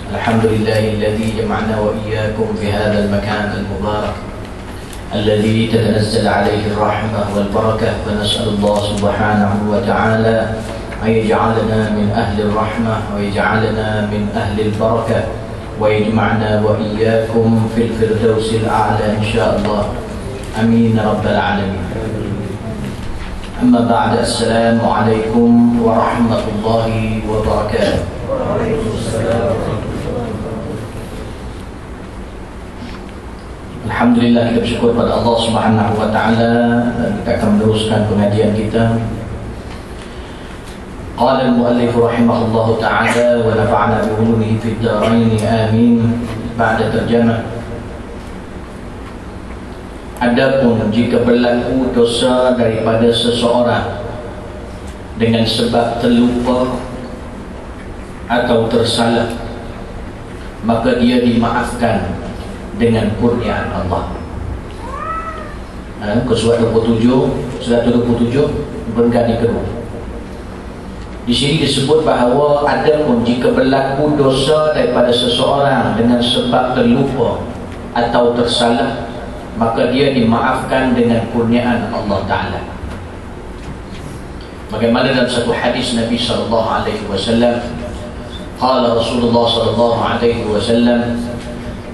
الحمد لله الذي جمعنا وإياكم في هذا المكان المبارك الذي تتنزل عليه الرحمة والبركة، فنسأل الله سبحانه وتعالى أن يجعلنا من أهل الرحمة ويجعلنا من أهل البركة ويجمعنا وإياكم في الفردوس الأعلى إن شاء الله، أمين رب العالمين. أما بعد، السلام عليكم ورحمة الله وبركاته. Alhamdulillah, kita bersyukur pada Allah Subhanahu wa taala, dan kita akan meneruskan pengajian kita. Qala al-muallif rahimahullahu taala wa nafa'ana bi ulumihi fid dharain amin. Ba'da terjemah. Adapun jika berlaku dosa daripada seseorang dengan sebab terlupa atau tersalah, maka dia dimaafkan dengan kurniaan Allah. Surat 27 berganti kedua. Di sini disebut bahawa adapun jika berlaku dosa daripada seseorang dengan sebab terlupa atau tersalah, maka dia dimaafkan dengan kurniaan Allah Ta'ala. Bagaimana dalam satu hadis Nabi SAW, qala Rasulullah SAW,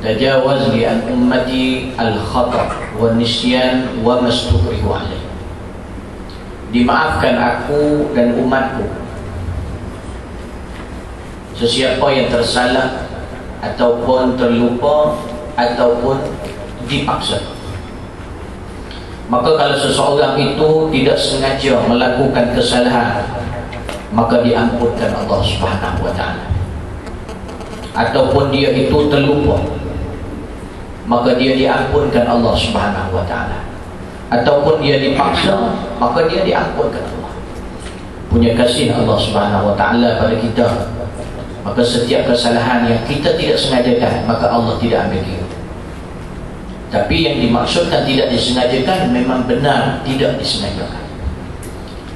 tajawaz li an ummati al-khata' wa nisyan wa mastukrihu alaih. Dimaafkan aku dan umatku sesiapa yang tersalah ataupun terlupa ataupun dipaksa. Maka kalau seseorang itu tidak sengaja melakukan kesalahan, maka diampunkan Allah Subhanahu wa taala. Ataupun dia itu terlupa, maka dia diampunkan Allah Subhanahu wa taala. Ataupun dia dipaksa, maka dia diampunkan Allah. Punya kasih Allah Subhanahu wa taala pada kita. Maka setiap kesalahan yang kita tidak sengajakan, maka Allah tidak ambil kira. Tapi yang dimaksudkan tidak disengajakan memang benar tidak disengajakan.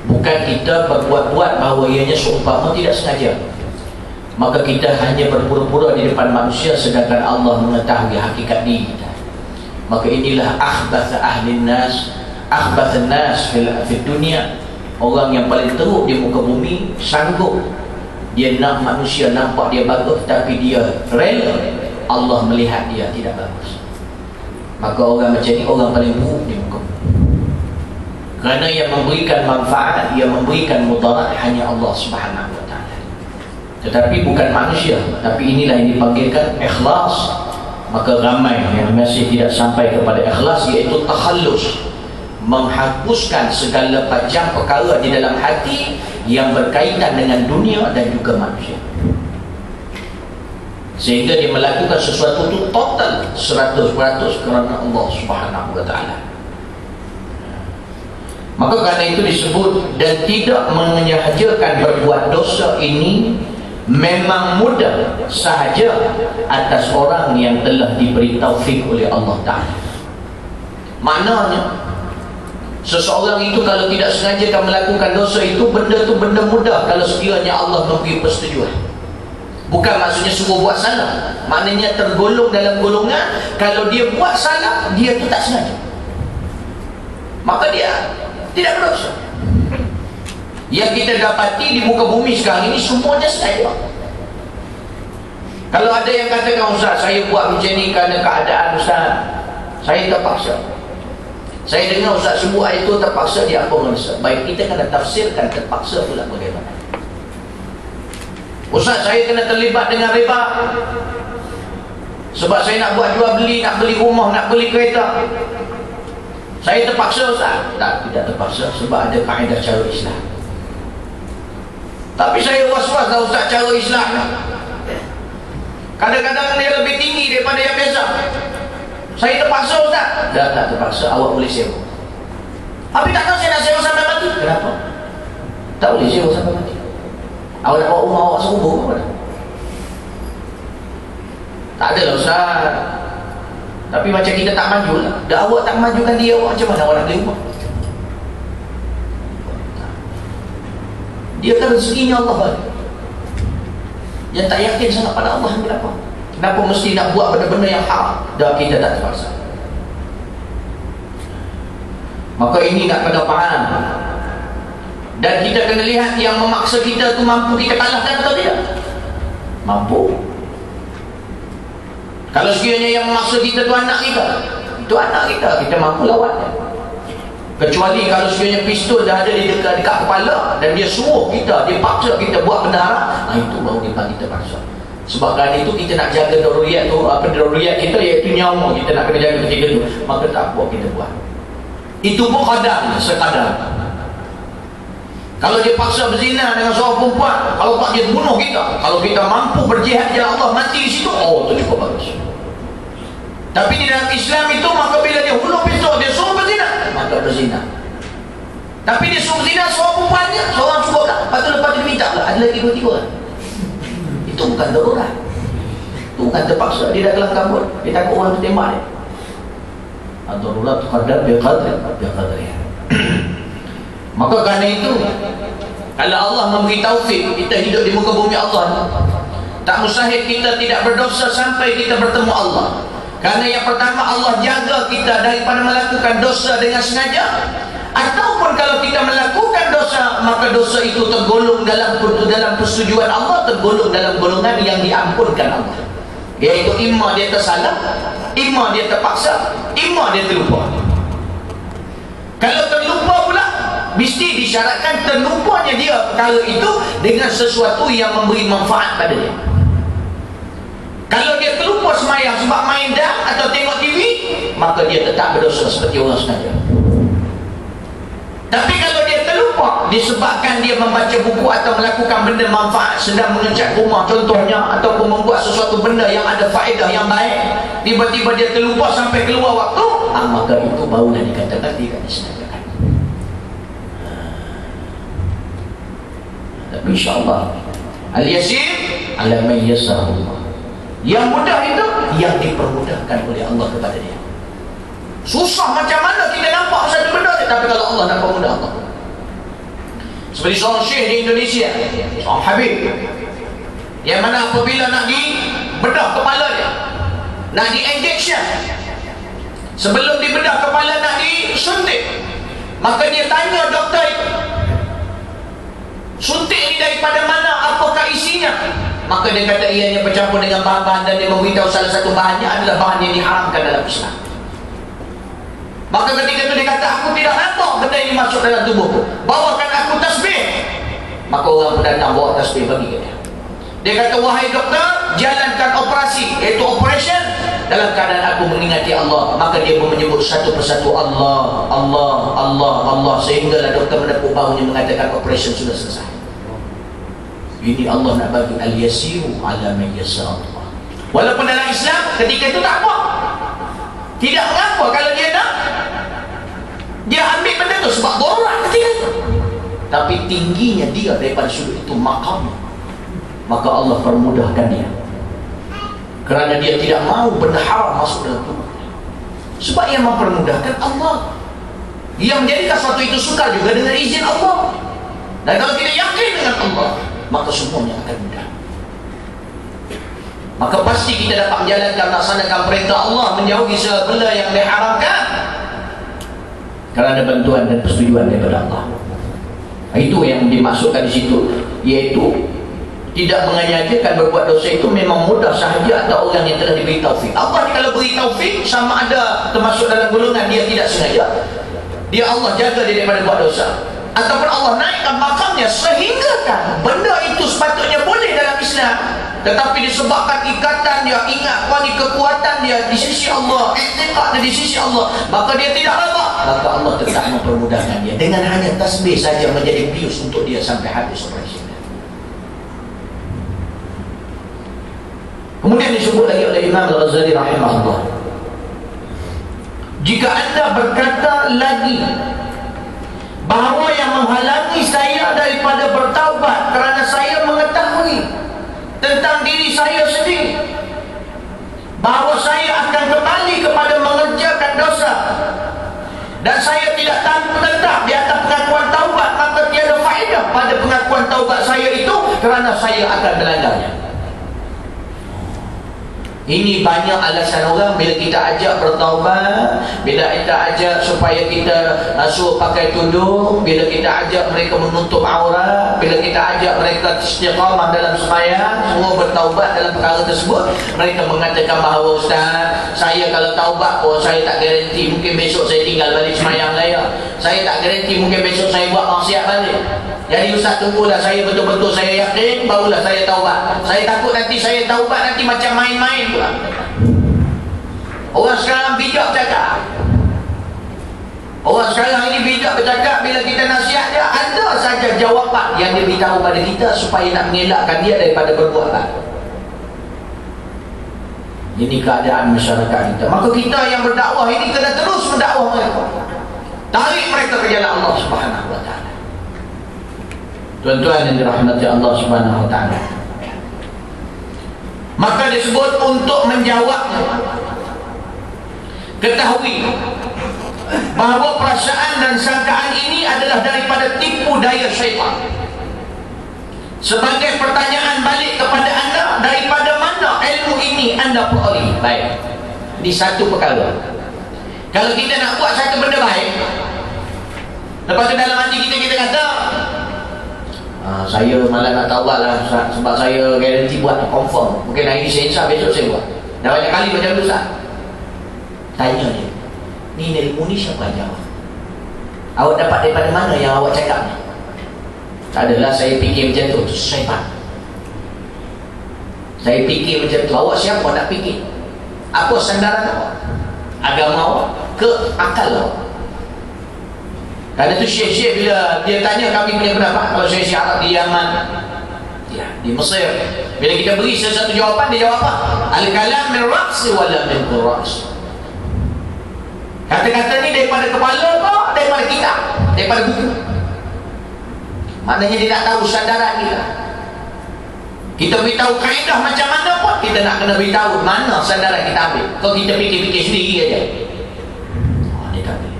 Bukan kita berbuat-buat bahawa ianya seumpama tidak sengaja, maka kita hanya berpura-pura di depan manusia sedangkan Allah mengetahui hakikat diri kita. Maka inilah akhbath ahli nas, akhbath nas fil dunia. Orang yang paling teruk di muka bumi, sanggup dia nak manusia nampak dia bagus, tapi dia rela Allah melihat dia tidak bagus. Maka orang macam ni orang paling buruk di muka bumi. Kerana yang memberikan manfaat, yang memberikan mudarat hanya Allah Subhanahu wa taala. Tetapi bukan manusia. Tapi inilah yang dipanggilkan ikhlas. Maka ramai yang masih tidak sampai kepada ikhlas, iaitu takhallus, menghapuskan segala macam perkara di dalam hati yang berkaitan dengan dunia dan juga manusia, sehingga dia melakukan sesuatu itu total 100% kerana Allah Subhanahu wa taala. Maka kerana itu disebut, dan tidak menyengajakan berbuat dosa ini memang mudah sahaja atas orang yang telah diberi taufik oleh Allah Ta'ala. Maknanya seseorang itu kalau tidak sengaja akan melakukan dosa itu, benda itu benda mudah kalau sekiranya Allah memberi persetujuan. Bukan maksudnya suruh buat salah, maknanya tergolong dalam golongan kalau dia buat salah, dia tu tak sengaja, maka dia tidak berdosa. Yang kita dapati di muka bumi sekarang ini semuanya sengaja. Kalau ada yang katakan, Ustaz, saya buat macam ni kerana keadaan, Ustaz, saya terpaksa. Saya dengar Ustaz sebut itu terpaksa, dia apa manusia. Baik, kita kena tafsirkan terpaksa pula bagaimana. Ustaz, saya kena terlibat dengan riba sebab saya nak buat jual beli, nak beli rumah, nak beli kereta. Saya terpaksa, Ustaz. Tak, tidak terpaksa, sebab ada kaedah cara Islam. Tapi saya was-was dah, Ustaz, cara Islam kadang-kadang dia lebih tinggi daripada yang biasa. Saya terpaksa, Ustaz. Tak terpaksa, awak boleh sewa. Tapi takkan saya nak sewa sampai mati. Kenapa? Tak boleh sewa sampai mati. Awak nak bawa rumah awak serubung apa dah? Tak adalah, Ustaz. Tapi macam kita tak maju lah. Dah awak tak majukan dia, awak macam mana awak nak beli rumah? Dia kan rezekinya Allah bagi. Yang tak yakin sangat pada Allah, kenapa? Kenapa mesti nak buat benda-benda yang haram? Dah kita tak terpaksa. Maka ini nak kena faham. Dan kita kena lihat yang memaksa kita tu mampu kita kalahkan atau tidak? Mampu. Kalau sekiranya yang memaksa kita tu anak kita, itu anak kita, kita mampu lawan. Kecuali kalau sekiranya pistol dah ada di dekat kepala dan dia suruh kita, dia paksa kita buat benda haram, itu baru kita paksa. Sebab kerana itu kita nak jaga daruriyat tu, daruriyat kita iaitu nyawa, kita nak kena jaga kita tu, maka tak apa kita buat. Itu pun kadar, sekadar. Kalau dia paksa berzina dengan seorang perempuan, kalau tak dia bunuh kita, kalau kita mampu berjihad jalan Allah mati di situ, itu cukup bagus. Tapi di dalam Islam itu, maka bila dia hulur pistol, dia suruh berzina, maka berzina. Tapi dia suruh berzina seorang perempuannya, seorang suruh tak, lepas tu dia minta pula, ada lagi 2-3. Itu bukan darurat, itu bukan terpaksa. Dia dah kelam kabut, dia takut orang tu tembak dia. Darurat qadar biqadriha. Maka kerana itu, kalau Allah memberi taufik kita hidup di muka bumi Allah, tak mustahil kita tidak berdosa sampai kita bertemu Allah. Kerana yang pertama, Allah jaga kita daripada melakukan dosa dengan sengaja. Ataupun kalau kita melakukan dosa, maka dosa itu tergolong dalam persetujuan Allah, tergolong dalam golongan yang diampunkan Allah. Iaitu imma dia tersalah, imma dia terpaksa, imma dia terlupa. Kalau terlupa pula, mesti disyaratkan terlupanya dia perkara itu dengan sesuatu yang memberi manfaat pada dia. Kalau dia terlupa semayang sebab main dam atau tengok TV, maka dia tetap berdosa seperti orang sengaja. Tapi kalau dia terlupa disebabkan dia membaca buku atau melakukan benda manfaat, sedang mengecat rumah contohnya, ataupun membuat sesuatu benda yang ada faedah yang baik, tiba-tiba dia terlupa sampai keluar waktu, maka itu barulah dikatakan tidak disengajakan. Tapi insyaAllah al-yasir ala man yassarahullah. Yang mudah itu yang dipermudahkan oleh Allah kepada dia. Susah macam mana kita nampak satu benda, tapi kalau Allah nak permudah Allah. Seperti seorang syekh di Indonesia, seorang Habib, yang mana apabila nak dibedah kepala dia, nak di-injection, sebelum dibedah kepala nak disuntik, maka dia tanya doktor itu, suntik ini daripada mana, apakah isinya? Maka dia kata ianya bercampur dengan bahan-bahan, dan dia memberitahu salah satu bahannya adalah bahan yang diharamkan dalam Islam. Maka ketika itu dia kata, aku tidak nampak benda ini masuk dalam tubuhku, bawakan aku tasbih. Maka orang pun datang bawa tasbih bagi dia. Dia kata, wahai doktor, jalankan operasi, iaitu operation, dalam keadaan aku mengingati Allah. Maka dia pun menyebut satu persatu Allah, Allah, Allah, Allah, sehinggalah doktor menepuk bahunya mengatakan operation sudah selesai. Ini Allah nak bagi al-yasiru ala man yassarallah. Walaupun dalam Islam ketika itu tak apa, tidak mengapa kalau dia nak, dia ambil benda tu sebab darurat ketika itu. Tapi tingginya dia daripada sudut itu makamnya, maka Allah permudahkan dia, kerana dia tidak mahu benda haram masuk dalam tubuhnya. Sebab yang mempermudahkan Allah, yang menjadikan sesuatu itu sukar juga dengan izin Allah. Dan kalau kita yakin dengan Allah, maka semuanya akan mudah. Maka pasti kita dapat menjalankan, melaksanakan perintah Allah, menjauhi segala benda yang diharamkan, kerana bantuan dan persetujuan daripada Allah. Itu yang dimaksudkan di situ, iaitu tidak mengajarkan berbuat dosa itu memang mudah sahaja atau orang yang telah diberi taufik. Allah ni kalau beri taufik, sama ada termasuk dalam golongan dia tidak sengaja, dia Allah jaga dia daripada buat dosa, ataupun Allah naikkan makamnya sehingga kan benda itu sepatutnya boleh dalam Islam, tetapi disebabkan ikatan dia, ingat kuali kekuatan dia di sisi Allah, i'tiqad dia di sisi Allah, maka dia tidak reda. Maka Allah tetap mempermudahkan dia dengan hanya tasbih saja menjadi bius untuk dia sampai habis operasi. Kemudian disebut lagi oleh Imam Al-Ghazali rahimahullah, jika anda berkata lagi bahawa yang menghalangi saya daripada bertaubat kerana saya mengetahui tentang diri saya sendiri bahawa saya akan kembali kepada mengerjakan dosa, dan saya tidak tetap di atas pengakuan taubat, maka tiada faedah pada pengakuan taubat saya itu, kerana saya akan melanggarnya. Ini banyak alasan orang bila kita ajak bertaubat, bila kita ajak supaya kita suruh pakai tudung, bila kita ajak mereka menutup aurat, bila kita ajak mereka istiqamah dalam sembahyang, semua bertaubat dalam perkara tersebut, mereka mengatakan bahawa Ustaz, saya kalau taubat pun saya tak garanti mungkin besok saya tinggal balik sembahyang saya tak garanti mungkin besok saya buat maksiat balik. Jadi Ustaz tunggulah saya betul-betul saya yakin, barulah saya taubat. Saya takut nanti saya taubat nanti macam main-main pula. Orang sekarang bijak bercakap. Orang sekarang ini bijak bercakap. Bila kita nasihat dia, ada saja jawapan yang dia beritahu pada kita supaya nak mengelakkan dia daripada berbuat baik. Ini keadaan masyarakat kita. Maka kita yang berdakwah ini kena terus mendakwah mereka, tarik mereka ke jalan Allah Subhanahu wa ta'ala. Tuan-tuan yang dirahmati Allah Subhanahu wa ta'ala, maka disebut untuk menjawabnya, ketahui bahawa perasaan dan sangkaan ini adalah daripada tipu daya syaitan. Sebagai pertanyaan balik kepada anda, daripada mana ilmu ini anda peroleh? Baik, ini satu perkara. Kalau kita nak buat satu benda baik, lepas tu dalam hati kita kata, saya malah nak taubat lah sebab saya garanti buat confirm, mungkin hari ni saya insya besok saya buat. Dah banyak kali macam tu Ustaz. Tanya dia, ni ilmu ni siapa ajar? Awak dapat daripada mana yang awak cakap ni? Tak adalah saya fikir macam tu, syaitan. Saya fikir macam tu. Awak siapa nak fikir? Apa sandaran awak? Agama awak ke akal awak? Karena tu syekh-syekh bila dia tanya kami punya pendapat, kalau syekh Arab di Yaman, ya, di Mesir, bila kita beri sesuatu jawapan, dia jawab apa? Al-kalam min ra'si wala min qur'as. Kata-kata ni daripada kepala apa? Daripada kitab, daripada buku. Maknanya dia nak tahu sandaran kita. Kita beritahu kaedah macam mana pun, kita nak kena beritahu mana sandaran kita ambil. Kalau kita fikir-fikir sendiri aja, dia tak boleh.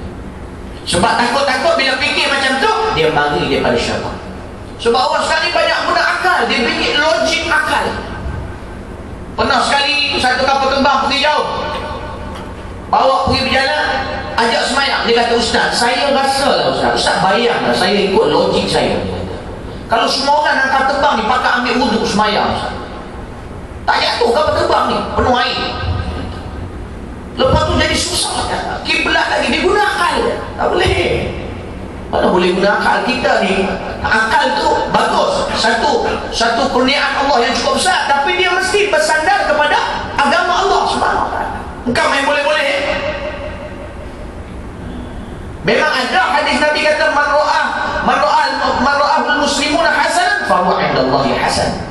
Sebab takut-takut bila fikir macam tu, dia mari daripada syaitan. Sebab orang sekali banyak guna akal, dia fikir logik akal. Pernah sekali satu kapal terbang pergi jauh, bawa pergi berjalan, ajak semayang. Dia kata, Ustaz, saya rasa lah Ustaz bayanglah saya ikut logik saya. Kalau semua orang nak kapal terbang ni pakai ambil wuduk semayang, Ustaz, tak jatuh kapal terbang ni, penuh air. Lepas tu jadi susah, kiblat lagi, dia guna akal. Tak boleh. Mana boleh guna akal kita ni? Akal tu bagus, satu kurniaan Allah yang cukup besar, tapi dia mesti bersandar kepada agama Allah Subhanahu wa ta'ala. Engkau main boleh-boleh. Memang ada hadis Nabi kata, man ra'al muslimuna hasanan fa huwa 'indallahi hasan.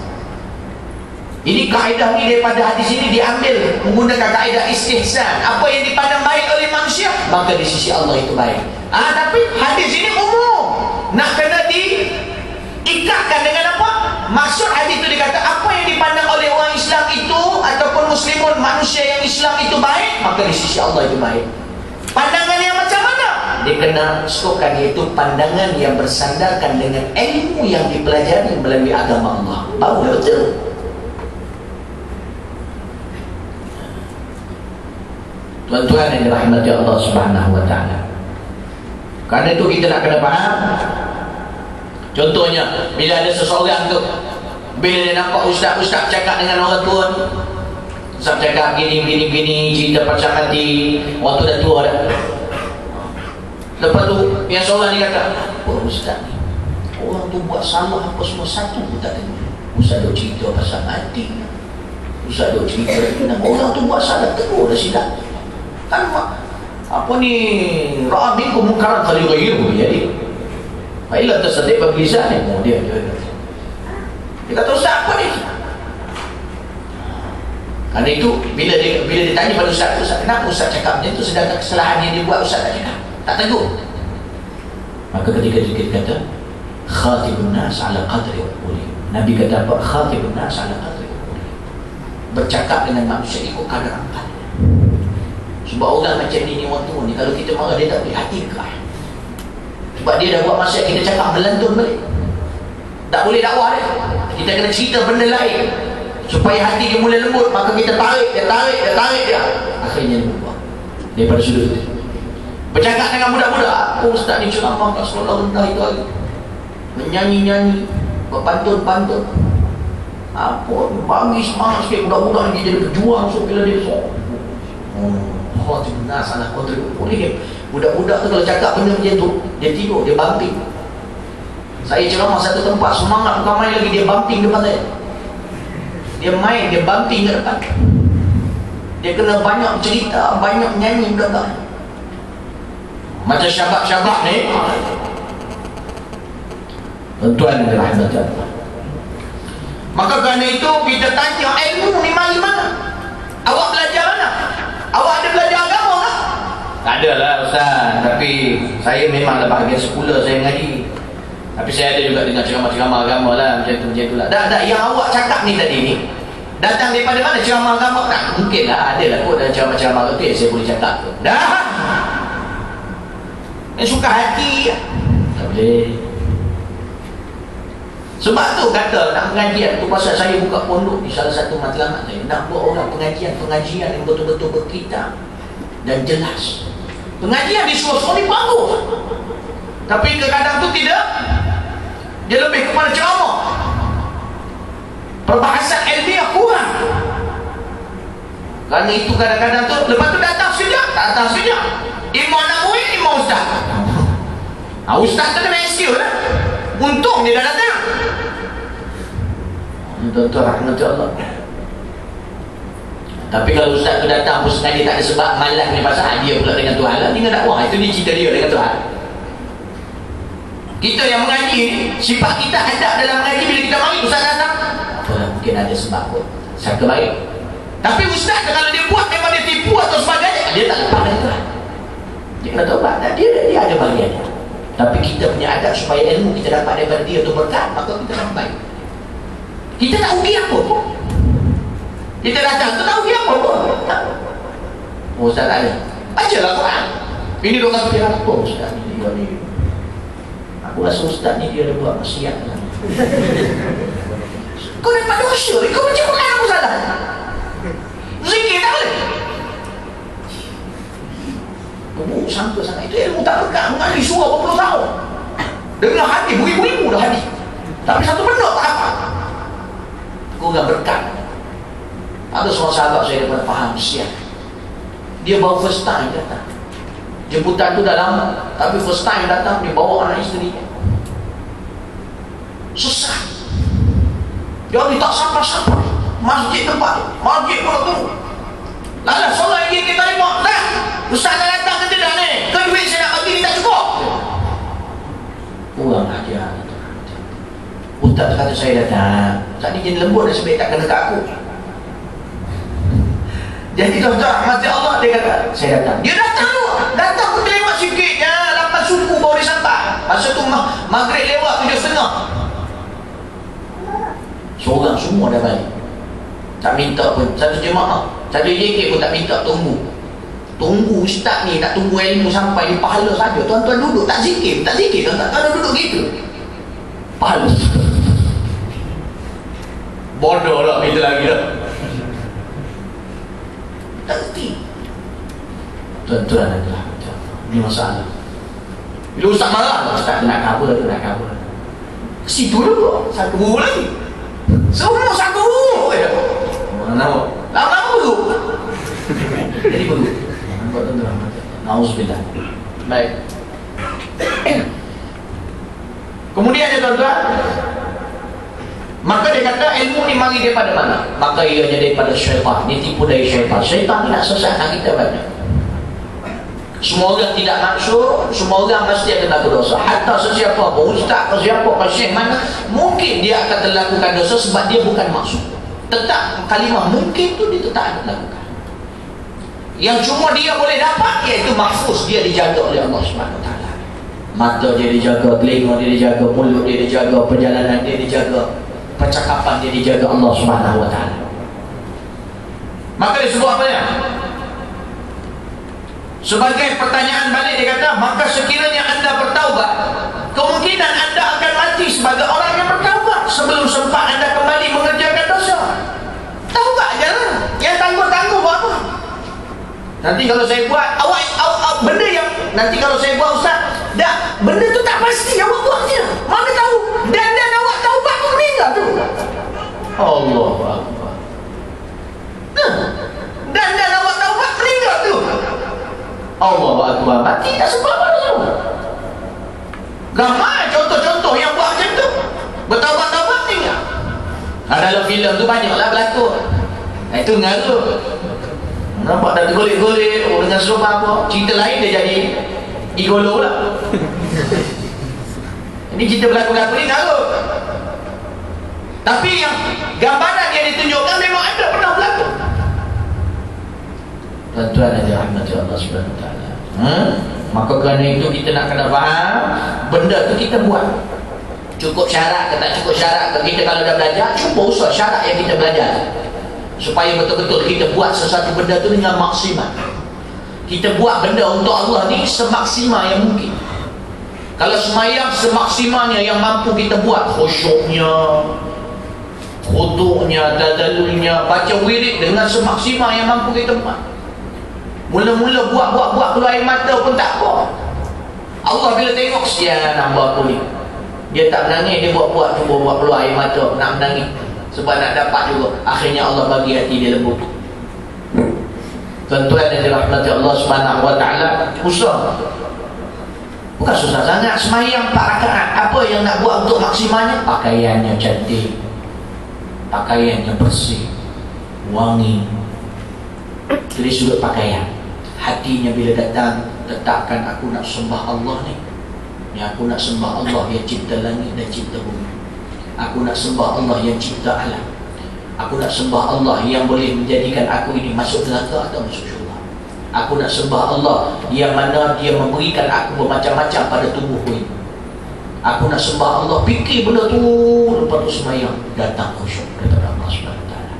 Ini kaedah ni daripada hadis ini diambil menggunakan kaedah istihsan. Apa yang dipandang baik oleh manusia, maka di sisi Allah itu baik. Tapi hadis ini umum, nak kena diikatkan dengan apa? Maksud hadis itu dikata apa yang dipandang oleh orang Islam itu ataupun muslimun, manusia yang Islam itu baik, maka di sisi Allah itu baik. Pandangan yang macam mana? Dia kena skopkan, iaitu pandangan yang bersandarkan dengan ilmu yang dipelajari melalui agama Allah. Baru betul. Tuan-tuan yang dirahmati Allah Subhanahu wa ta'ala, kerana itu kita nak kena faham. Contohnya, bila ada seseorang tu, bila dia nampak ustaz cakap dengan orang tua, ustaz cakap gini, cerita pasal nanti waktu dah tua dah. Lepas tu yang seorang ni kata, apa ustaz ni, orang tu buat salah apa semua, satu pun tak tahu. Ustaz duk cerita pasal mati, ustaz duk cerita orang tu buat salah, tegur dah silap. Kan apa ni, ra'a minkum munkaran falyughayyirhu biyadihi fa illa tastati' fa bilisanihi. Dia kata, ustaz apa ni? Kerana itu bila ditanya pada ustaz, kenapa ustaz cakap macam tu, sedangkan kesalahan yang dia buat ustaz tak cakap, tak tegur. Maka ketika dia kata khatibun nas ala qadri uquli, Nabi kata apa? Khatibun nas ala qadri uquli, bercakap dengan manusia ikut kadar akal. Sebab orang macam ni orang tua ni, kalau kita marah dia tak boleh, hati kerah. Sebab dia dah buat maksiat, kita cakap melantun balik, tak boleh dakwah dia. Kita kena cerita benda lain. supaya hati dia mula lembut, maka kita tarik dia, akhirnya lembut daripada sudut itu. Bercakap dengan budak-budak, ustaz ni ceramah kat sekolah rendah itu lagi, menyanyi-nyanyi, berpantun-pantun, apa bagi semangat sikit budak-budak ni, dia jadi berjuang. So bila dia benar salah kontribut boleh. Budak-budak tu kalau cakap benda macam tu, dia tidur, dia banting. Saya ceramah satu tempat, semangat bukan main lagi, dia banting depan saya. Dia main, dia banting ke depan. Dia kena banyak cerita, banyak nyanyi budak-budak. Macam syabab-syabab ni, tuan dirahmati Allah. Maka kerana itu kita tanya, ilmu ni mari mana? Awak belajar mana? Awak ada belajar agama tak? Tak ada lah ustaz, tapi saya memanglah bahagian sekular saya ngaji. Tapi saya ada juga dengar ceramah-ceramah agama lah, macam tu lah. Dah yang awak cakap ni tadi ni datang daripada mana ceramah agama? Tak mungkin lah, ada lah kot dalam ceramah-ceramah tu saya boleh cakap tu. Dah yang suka hati tak boleh. Sebab tu kata nak pengajian tu, pasal saya buka pondok di salah satu matlamat saya, nak buat orang pengajian yang betul-betul berkitab dan jelas. Pengajian di suara-suara ni bagus, tapi kadang tu tidak, dia lebih kepada ceramah, perbahasan ilmiah kurang. Kerana itu kadang-kadang tu, lepas tu datang sejak imam nak murid, imam ustaz. Ustaz tu kena excuse lah, untung dia dah datang. Tuan-tuan rahmati Allah. Tapi kalau ustaz tu datang pun sengaja tak ada sebab, malas ni pasal dia pula dengan Tuhan lah, tinggal dakwah. Itu dia cerita dia dengan Tuhan. Kita yang mengaji ni, sifat kita hadap dalam mengaji, bila kita mari ustaz datang, mungkin ada sebab pun, sangka baik. Tapi ustaz kalau dia buat memang dia tipu atau sebagainya, dia tak lepas dari Tuhan. Dia kena taubat, dia ada bagiannya. Tapi kita punya adab supaya ilmu kita dapat daripada dia tu berkat, maka kita akan baik. Kita tak rugi apa pun. Kita datang tu tak rugi apa pun. Oh ustaz tak ada, bacalah Quran. Ini orang fikir apa ustaz ni, dia ni, aku rasa ustaz ni dia ada buat maksiat lah. Kau dapat dosa, kau baca Quran apa salah? Zikir tak boleh. Kau sangka sangat, itu ilmu tak berkat. Mengaji surah berapa puluh tahun, dengar hadis beribu-ribu dah hadis, tapi satu benda tak apa. Kau tak berkat. Ada seorang sahabat saya dapat faham siap, dia baru first time datang, jemputan tu dah lama, tapi first time datang, dia bawa anak isteri dia. Sesat, jadi tak sampai-sampai masjid tempat, masjid pun tu lalas solat yang kita terima tak? Ustaz dah datang ke tidak ni? Ke duit saya nak bagi ni tak cukup? Kurang ajar. Ustaz kata saya datang, tadi jadi lembut dan sebaik tak kena ke aku. Jadi tuan-tuan rahmati Allah, dia kata saya datang. Dia datang pun lewat sikit je, 8 suku baru dia sampai. Masa tu maghrib lewat 7.30. Seorang semua dah balik, tak minta pun satu jemaah, satu JK pun tak minta. Tunggu ustaz ni nak tunggu ilmu sampai di pahala saja. Tuan-tuan duduk tak zikir tuan-tuan. Kalau duduk gitu pahala. Bodoh lah kita lagi dah. Tak kerti. Tuan-tuan adalah ini masalah. Bila ustaz marah, ustaz nak cover. Ke situ dulu, saku lagi. Semua saku. Mana? Lama buruk. Jadi buruk. Nampak tuan-tuan. Nauzubillah. Baik. Kemudian ya tuan-tuan, maka dia kata ilmu ni mari daripada mana? Maka ianya daripada syaitan. Dia tipu dari syaitan. Syaitan ni nak sesatkan kita banyak. Semua orang tidak maksud, semua orang mesti akan lakukan dosa. Hatta sesiapa pun, ustaz ke siapa ke syekh mana, mungkin dia akan terlakukan dosa sebab dia bukan maksud. Tetap kalimah mungkin tu dia tetap akan lakukan. Yang cuma dia boleh dapat iaitu mahfuz, dia dijaga oleh Allah SWT. Mata dia dijaga, telinga dia dijaga, mulut dia dijaga, perjalanan dia dijaga, percakapan dia dijaga Allah SWT. Maka dia sebut apa ya? Sebagai pertanyaan balik dia kata, maka sekiranya anda bertaubat, kemungkinan anda akan mati sebagai orang yang bertaubat sebelum sempat anda kembali mengerjakan dosa. Tahu tak jalan? Yang tangguh-tangguh buat apa? Nanti kalau saya buat, awak benda yang nanti kalau saya buat ustaz, dah benda tu tak pasti awak buat je. Mana tahu? Dan awak taubat tu meninggal tu. Allahu Akbar. Dan awak taubat meninggal tu. Allahu Akbar. Mati tak sebab apa tu. Ramai contoh-contoh yang buat macam tu. Bertaubat-taubat meninggal. Dalam filem tu banyaklah berlakon. Itu ngaruh. Nampak dah tergolek-golek dengan serba apa. Cerita lain dia jadi igolo lah. Ini cerita berlaku-laku ni ngaruh. Tapi yang gambaran yang ditunjukkan memang ada pernah berlaku. Tuan-tuan dan rahmati Allah Subhanahu Wa Taala. Maka kerana itu kita nak kena faham benda tu kita buat. Cukup syarat ke tak cukup syarat ke, kita kalau dah belajar cuba usah syarat yang kita belajar supaya betul-betul kita buat sesuatu benda tu dengan maksimal. Kita buat benda untuk Allah ni semaksimal yang mungkin. Kalau semayang semaksimalnya yang mampu kita buat, khusyuknya, khudu'nya, tadallulnya, baca wirid dengan semaksimal yang mampu kita buat. Mula-mula buat keluar air mata pun tak apa. Allah bila tengok kesian hamba aku ni, dia tak menangis, dia buat cuba buat keluar air mata, nak menangis sebab nak dapat juga. Akhirnya Allah bagi hati dia lembut. Tuan-tuan yang dirahmati Allah Subhanahu Wa Taala, usah. Bukan susah sangat semayang 4 rakaat. Apa yang nak buat untuk maksimalnya? Pakaiannya cantik, pakaiannya bersih, wangi, dari sudut pakaian. Hatinya bila datang, letakkan aku nak sembah Allah ni. Aku nak sembah Allah yang cipta langit dan cipta bumi. Aku nak sembah Allah yang cipta alam. Aku nak sembah Allah yang boleh menjadikan aku ini masuk neraka atau masuk syurga. Aku nak sembah Allah yang mana dia memberikan aku bermacam-macam pada tubuhku ini. Aku nak sembah Allah, fikir benda tu, lepas tu semayang, datang khusyuk kepada Allah Subhanahu Wa Taala.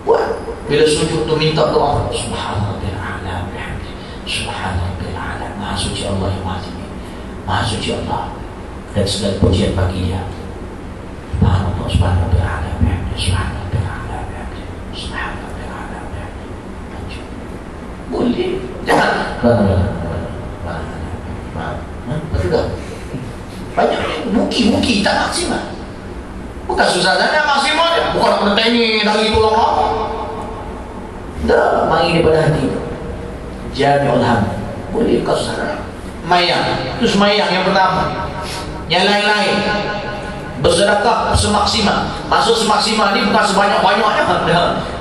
Buat. Bila sujud tu minta doa, Subhanallah, Subhanallah, Maha suci Allah yang Maha tinggi, Maha suci Allah, dan segala pujian bagi Dia. Subhanallah, Subhanallah, Subhanallah, Subhanallah. Boleh. Jangan. Betul tak? Banyak muki tak maksimal. Bukan susah sangat maksimal dia. Bukan nak kena tengok dari tulang apa. Dah, mari daripada hati tu. Jami'ul hamd. Boleh kau susah. Mayang. Itu semayang yang pertama. Yang lain-lain bersedekah semaksimal. Maksud semaksimal ni bukan sebanyak-banyaknya.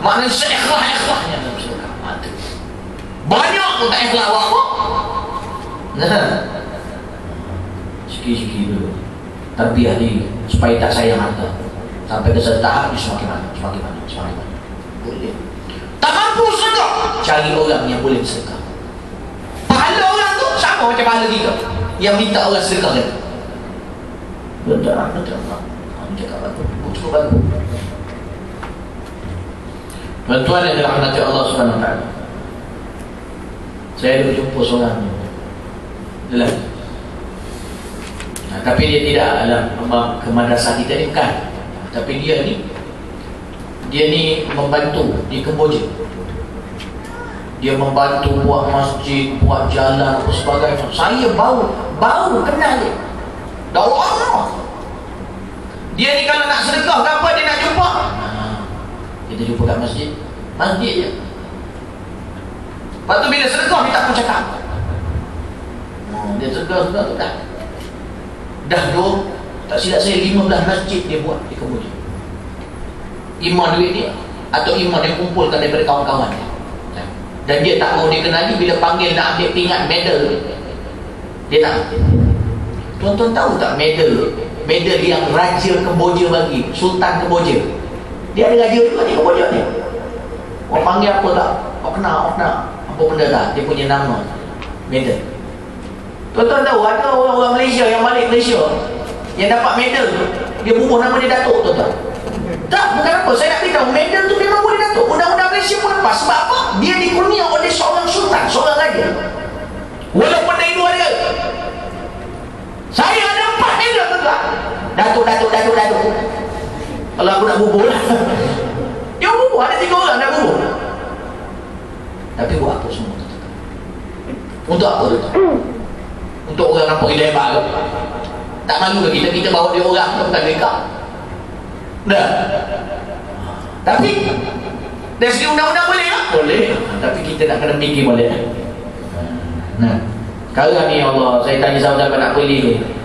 Maknanya seikhlas-ikhlasnya bersedekah. Banyak pun tak ikhlas apa. Sikit-sikit dulu. Terbiah diri supaya tak sayang harta. Sampai ke satu tahap dia semakin mana. Boleh. Tak mampu sedekah, cari orang yang boleh sedekah. Pahala orang tu sama macam pahala kita yang minta orang sedekah dia. Betul. Cakap apa tu? Cukup bagus. Tuan yang dirahmati Allah Subhanahu Wa Taala. Saya ada berjumpa seorang lelaki. Tapi dia tidak dalam ke madrasah kita ni, bukan. Tapi dia ni membantu di Kemboja. Dia membantu buat masjid, buat jalan dan sebagainya. Saya baru kenal dia. Dah lama. Dia ni kalau nak sedekah ke apa, dia nak jumpa. Kita jumpa kat masjid je. Lepas tu bila sedekah dia tak pun cakap. Dia sedekah tu dah tu, tak silap saya 15 masjid dia buat di Kemboja. Iman duit dia atau iman dia kumpulkan daripada kawan-kawan dia. Dan dia tak mau dikenali. Bila panggil nak ambil pingat medal, dia tak. Tuan-tuan tahu tak medal yang Raja Kemboja bagi, Sultan Kemboja. Dia ada raja juga di Kemboja ni. Orang panggil apa tak? Orang kenal apa benda tak? Dia punya nama medal. Tuan-tuan tahu ada orang Malaysia yang balik Malaysia yang dapat medal tu, dia bubuh nama dia Datuk, tuan-tuan. Tak, bukan apa. Saya nak beritahu, medal tu memang boleh Datuk. Undang-undang Malaysia pun lepas. Sebab apa? Dia dikurnia oleh seorang sultan, seorang raja. Walaupun dari luar dia. Saya ada 4 medal, tuan-tuan. Datuk. Kalau aku nak bubuh lah. Dia ada 3 orang nak kubur. Tapi buat apa semua tu? Untuk apa tu? Untuk orang nampak kita hebat ke? Tak malu ke kita bawa dia orang tu bukan mereka? Dah. Tapi dari segi undang-undang boleh tak? Boleh. Tapi kita nak kena fikir boleh. Nah, sekarang ni Allah, saya tanya sahabat-sahabat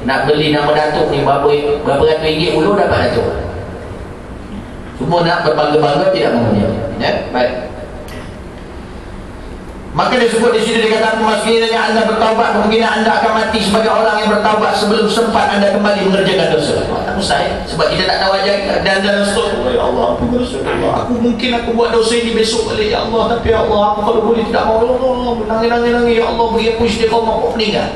nak beli nama datuk ni berapa ratus ringgit dulu dapat datuk. Semua nak berbangga-bangga tidak mahu dia. Ya, baik. Maka dia sebut di sini, dia kata, sekiranya anda bertaubat, kemungkinan anda akan mati sebagai orang yang bertaubat sebelum sempat anda kembali mengerjakan dosa. Tak mustahil, sebab kita tak tahu ajar kita. Dan dalam stok, ya Allah, aku mungkin aku buat dosa ini besok balik, ya Allah. Tapi ya Allah, aku kalau boleh tidak mau, ya Allah, nangis-nangis, ya Allah, beri aku istiqamah, aku meninggal.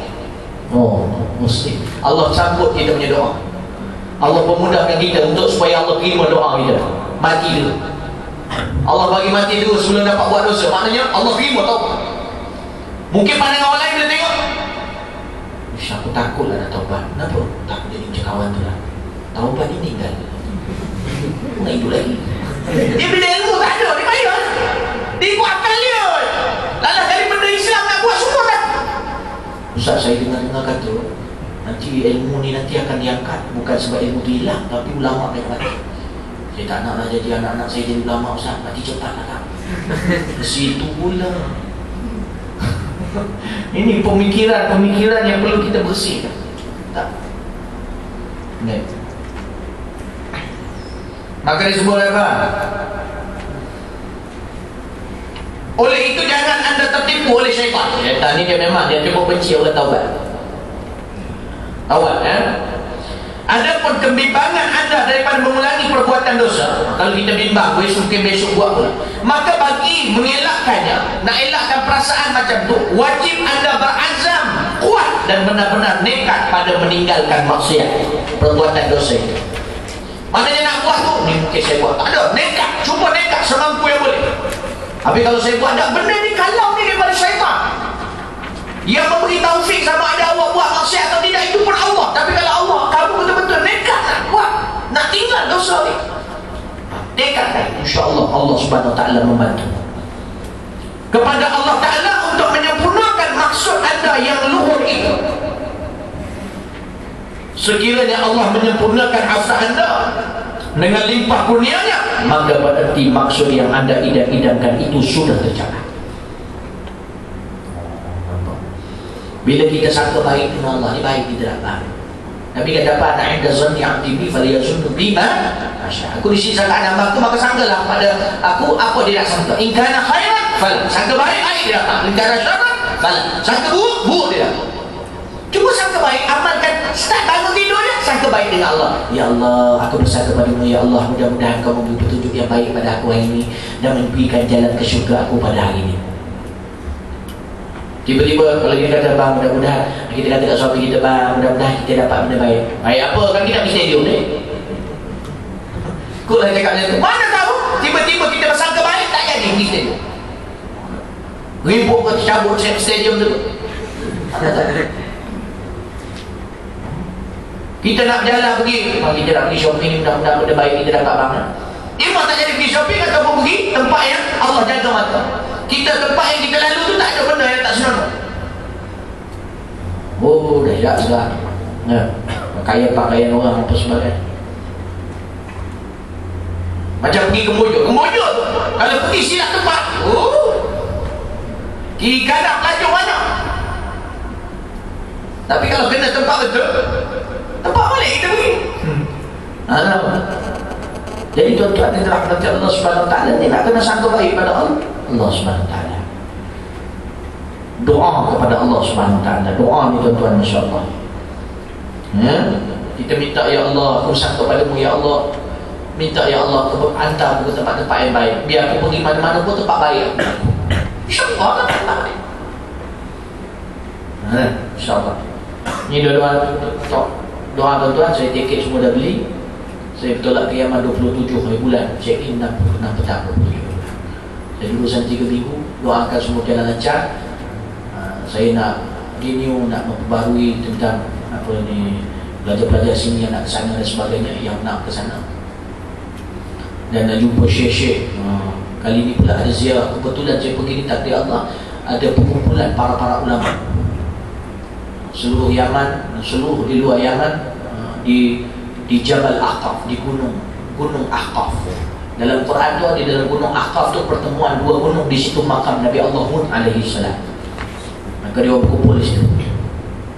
Oh, mesti Allah sambut kita punya doa. Allah memudahkan kita untuk supaya Allah terima doa kita. Mati dulu. Allah bagi mati dulu sebelum dapat buat dosa. Maknanya Allah terima tau. Mungkin pandangan orang lain bila tengok, ish, aku takut lah nak taubat. Kenapa? Takut jadi macam kawan tu lah. Taubat ni tinggal, nak hidup lagi. Dia bila ilmu tak ada, dia payah. Dia ikut akal dia. Lalah dari benda Islam nak buat semua kan. Ustaz, saya dengar kata nanti ilmu ni nanti akan diangkat. Bukan sebab ilmu tu hilang, tapi ulama akan mati. Saya tak naklah jadi anak-anak saya jadi ulama, Ustaz. Mati cepat lah kan. Situ pula. Ini pemikiran yang perlu kita bersihkan. Tak. Baik. Maka disebut apa? Oleh itu jangan anda tertipu oleh syaitan. Syaitan ni dia memang dia cuba benci orang taubat. Taubat kan? Adapun kebimbangan anda daripada mengulangi perbuatan dosa, kalau kita bimbang besok buat pula, maka bagi mengelakkannya, nak elakkan perasaan macam tu, wajib anda berazam kuat dan benar-benar nekat pada meninggalkan maksiat, perbuatan dosa itu. Maknanya nak buat tu, ni mungkin saya buat, tak ada, nekat, cuba nekat semampu yang boleh. Tapi kalau saya buat tak, benda ni kalau ni daripada syaitan. Yang memberi taufik sama ada awak buat maksiat atau tidak, itu pun Allah. Tapi kalau Allah, kamu betul-betul nekat nak buat, nak tinggal dosa ni, nekatkan, insya-Allah Allah Subhanahu Wa Taala membantu. Kepada Allah Taala untuk menyempurnakan maksud anda yang luhur itu. Sekiranya Allah menyempurnakan hasrat anda dengan limpah kurnianya, maka berarti maksud yang anda idam-idamkan itu sudah tercapai. Bila kita sangka baik dengan Allah, ni baik kita dapat. Nabi kata apa? Nak inda zanni abdi bi falyazunnu bima asya. Aku di sisi sangka hamba aku, maka sangkalah pada aku apa dia nak sangka. In kana khairan fal, sangka baik dia dapat. In kana syarran fal, sangka buruk dia dapat. Cuma sangka baik, amalkan. Start bangun tidur dia, sangka baik dengan Allah. Ya Allah, aku bersangka padamu, ya Allah, mudah-mudahan kau memberi petunjuk yang baik pada aku hari ini dan memberikan jalan ke syurga aku pada hari ini. Tiba-tiba kalau kita kata, bang, mudah-mudahan kita kata kat suami kita, bang, mudah-mudahan kita dapat benda baik. Baik apa? Kan kita pergi stadium ni. Kau lah cakap macam tu. Mana tahu? Tiba-tiba kita bersangka baik, tak jadi pergi stadium. Rimpuk ke cabut stadium tu. Tak. Kita nak berjalan pergi, bang, kita nak pergi shopping, mudah-mudahan benda baik kita dapat, bang. Imam tak jadi pergi shopping ataupun pergi tempat yang Allah jaga mata. Kita tempat yang kita lalu tu tak ada benda yang tak senonoh. Oh, dah sudah. Nah, pakaian orang apa sebagainya. Macam pergi Kemboja. Kalau pergi silap tempat, kiri kanan pelajur banyak. Tapi kalau kena tempat betul, tempat balik kita pergi. Jadi tuan-tuan yang dirahmati Allah Subhanahu Wa Taala, ni nak kena sangka baik pada Allah Subhanahu Wa Taala. Doa kepada Allah Subhanahu Wa Taala. Doa ni tuan-tuan, insya-Allah. Ya, kita minta, ya Allah, aku sangka padamu, ya Allah. Minta, ya Allah, hantar aku ke tempat-tempat yang baik. Biar aku pergi mana-mana pun tempat baik. Insya-Allah lah tempat baik. Insya-Allah. Ni doa tuan-tuan, saya tiket semua dah beli. Saya bertolak ke Yaman 27 hari bulan, check in 6 petang 27. Saya lulusan 3 minggu, doakan semua jalan lancar. Saya nak renew, nak memperbarui tentang apa ni, pelajar-pelajar sini yang nak ke sana dan sebagainya, yang nak ke sana. dan nak jumpa syekh-syekh. Kali ni pula ada ziarah. Kebetulan saya pergi di takdir Allah, ada perkumpulan para ulama seluruh Yaman, seluruh di luar Yaman, di Jabal Ahqaf, di gunung Ahqaf. Dalam Quran tu ada, dalam gunung Ahqaf tu pertemuan dua gunung, di situ makam Nabi Allah Hud alaihi salam. Maka dia berkumpul di situ.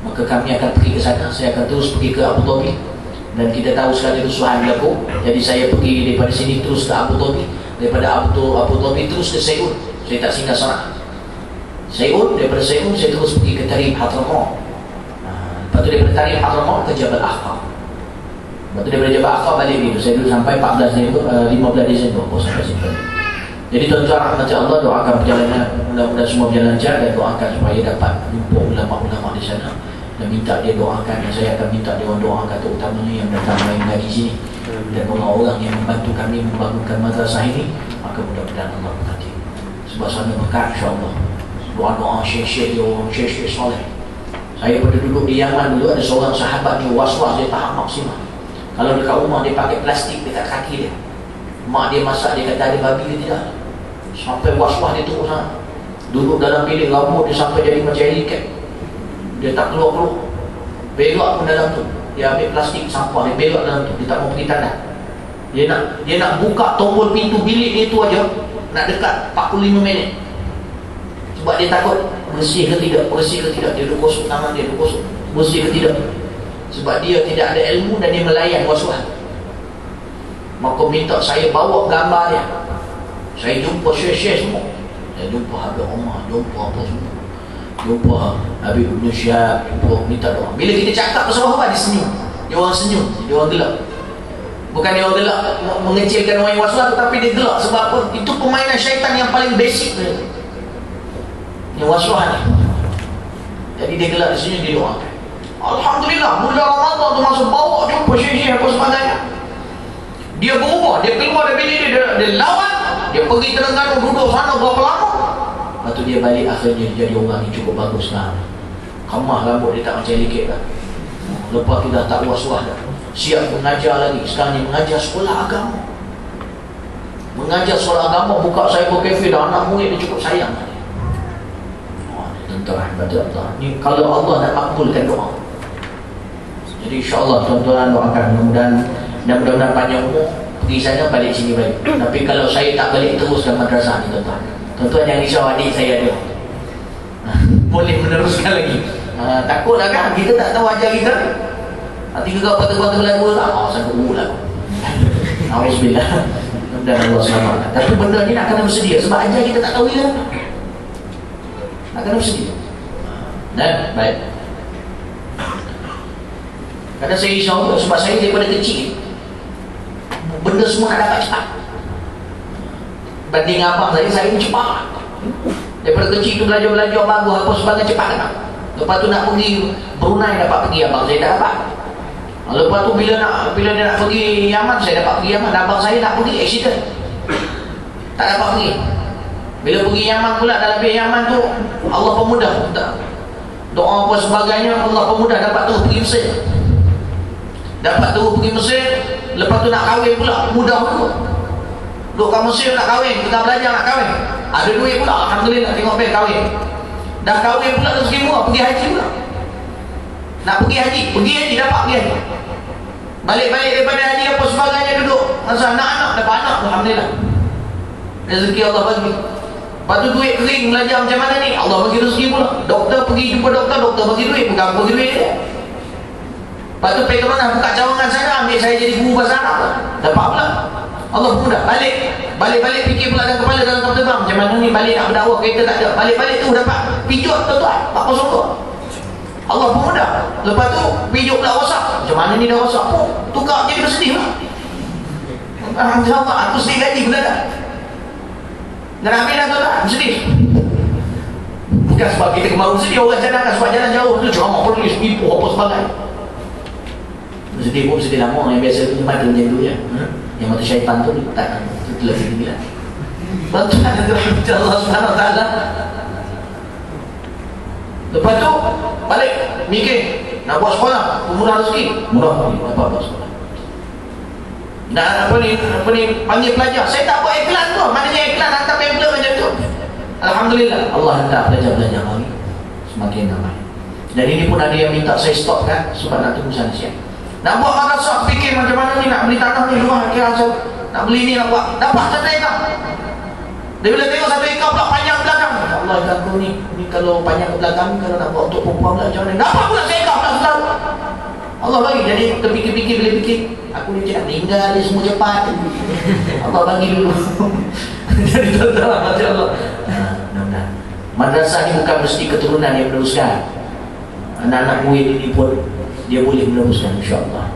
Maka kami akan pergi ke sana. Saya akan terus pergi ke Abu Dhabi, dan kita tahu sekali kerusuhan berlaku. Jadi saya pergi daripada sini terus ke Abu Dhabi, daripada Abu Dhabi terus ke Seoul. Saya tak singgah sana. Seoul, daripada Seoul saya terus pergi ke Tarim Hadramaut. Lepas tu daripada Tarim Hadramaut ke Jabal Ahqaf. Lepas tu daripada Jabal Ahqaf balik gitu. Saya dulu sampai 15 Disember sampai situ. Jadi tuan-tuan rahmati Allah, doakan perjalanan, mudah-mudahan semua berjalan lancar, dan doakan supaya dapat jumpa ulama-ulama di sana, dan minta dia doakan, dan saya akan minta dia doakan terutamanya yang datang main ngaji sini, dan orang-orang yang membantu kami membangunkan madrasah ini. Maka mudah-mudahan Allah berkati. Sebab sana berkat insya-Allah. Doa-doa syekh-syekh dia, orang syekh-syekh soleh. Saya pada duduk di Yaman dulu, ada seorang sahabat ni was-was, dia tak maksimal. Kalau dekat rumah dia pakai plastik dekat kaki dia. Mak dia masak, dia kata ada babi ke tidak. Sampai was-was dia teruk sangat. Duduk dalam bilik, rambut dia sampai jadi macam helikat. Dia tak keluar-keluar. Belok pun dalam tu. Dia ambil plastik sampah, dia belok dalam tu. Dia tak mau pergi tandas. Dia nak buka tombol pintu bilik dia tu aja, nak dekat 45 minit. Sebab dia takut bersih ke tidak. Dia duduk kosong tangan dia, duduk kosong. Bersih ke tidak. Sebab dia tidak ada ilmu dan dia melayan was-was. Maka minta saya bawa gambar dia. Saya jumpa syekh-syekh semua. Saya jumpa Habib Umar, jumpa apa semua. Jumpa Habib Ibn Syihab, jumpa, minta doa. Bila kita cakap pasal apa, dia senyum. Dia orang senyum, dia orang gelak. Bukan dia orang gelak mengecilkan orang yang was-was, tetapi dia gelak. Sebab apa? Itu permainan syaitan yang paling basic dia. Yang was-was ni. Jadi dia gelak, dia senyum, dia doa. Alhamdulillah, bulan Ramadan tu masuk bawa jumpa syekh-syekh apa sebagainya. Dia berubah, dia keluar dari bilik dia lawan, dia pergi Terengganu, duduk sana berapa lama. Lepas tu dia balik, akhirnya jadi orang ni cukup bagus sekarang. Kemah rambut dia tak macam likit dah. Lepas tu dah tak was-was dah. Siap mengajar lagi. Sekarang ni mengajar sekolah agama. Mengajar sekolah agama, buka cyber cafe dah. Anak murid dia cukup sayang. Tentera pada Allah. Ni kalau Allah nak makbulkan doa. Jadi insya-Allah tuan-tuan doakan, mudah-mudahan panjang umur, pergi sana balik sini balik. Tapi kalau saya tak balik terus ke madrasah ni tuan-tuan. Tuan-tuan yang risau adik saya ada. Boleh meneruskan lagi. Takutlah kan, kita tak tahu ajar kita. Nanti juga patut-patut berlaku tak? Sanggup ulang. Alhamdulillah. Dan Allah selamatkan. Tapi benda ni nak kena bersedia. Sebab ajar kita tak tahu dia. Nak kena bersedia. Baik. Kadang saya risau juga, sebab saya daripada kecil benda semua nak dapat cepat. Banding abang saya ni cepat. Daripada kecil tu belajar bagus apa sebagainya cepat dapat. Lepas tu nak pergi Brunei dapat pergi, abang saya tak dapat. Lepas tu bila dia nak pergi Yaman, saya dapat pergi Yaman. Abang saya nak pergi, accident, tak dapat pergi. Bila pergi Yaman pula, dalam Yaman tu Allah pemudah, doa apa sebagainya, Allah pemudah dapat tu pergi Mesir. Dapat tu pergi Mesir. Lepas tu nak kahwin pula, mudah pula. Duduk kat Mesir nak kahwin, tengah belajar nak kahwin, ada duit pula, alhamdulillah, tengok baik kahwin. Dah kahwin pula rezeki murah, pergi haji pula. Nak pergi haji dapat pergi haji. Balik-balik daripada haji apa sebagainya, duduk masa anak-anak dapat anak, alhamdulillah. Rezeki Allah bagi. Lepas tu duit kering, belajar macam mana ni, Allah bagi rezeki pula. Doktor pergi jumpa doktor bagi duit, bukan bagi duit dia. Lepas tu pergi ke mana, buka cawangan sana, ambil saya jadi guru bahasa Arab lah. Dapat pula. Allah mudah. Balik fikir pula dalam kepala, dalam kapal terbang, macam mana ni balik nak berdakwah, kereta tak ada. Balik-balik tu dapat pijut tuan-tuan, 402. Allah pun mudah. Lepas tu pijut pula rosak. Macam mana ni dah rosak pun, tukar jadi bersedih pula. Alhamdulillah, aku sedih gaji pula dah. Dan ambil dah tuan-tuan, bersedih. Bukan sebab kita kemaru sedih, orang cadangkan sebab jalan jauh tu ceramah polis, pipu apa sebagainya. Sedih pun sedih lama, yang biasa tu mata macam tu je. Yang mata syaitan tu tak, tu lebih tinggi lah. Bantuan Allah SWT. Lepas tu balik mikir nak buat sekolah, murah rezeki, murah dapat buat sekolah. Nak apa ni panggil pelajar. Saya tak buat iklan tu. Maknanya iklan hantar pamphlet macam tu. Alhamdulillah Allah hantar pelajar-pelajar kami semakin ramai. Dan ini pun ada yang minta saya stopkan sebab nak tunggu sana siap. Nak buat madrasah, fikir macam mana ni nak beli tanah ni rumah kira saya nak beli ni nak buat. Dapat 1 ekar. Dia bila tengok 1 ekar pula panjang belakang. Ya Allah, aku ni kalau panjang ke belakang, kalau nak buat untuk perempuan pula macam mana? Dapat pula 1 ekar pula selalu. Allah bagi. Jadi terfikir-fikir bila fikir, aku ni cakap meninggal dia semua cepat. Allah bagi dulu. Jadi tuan-tuan, masya Allah. Mudah-mudahan. Madrasah ni bukan mesti keturunan yang meneruskan. Anak-anak murid ini pun dia boleh meneruskan, insya-Allah.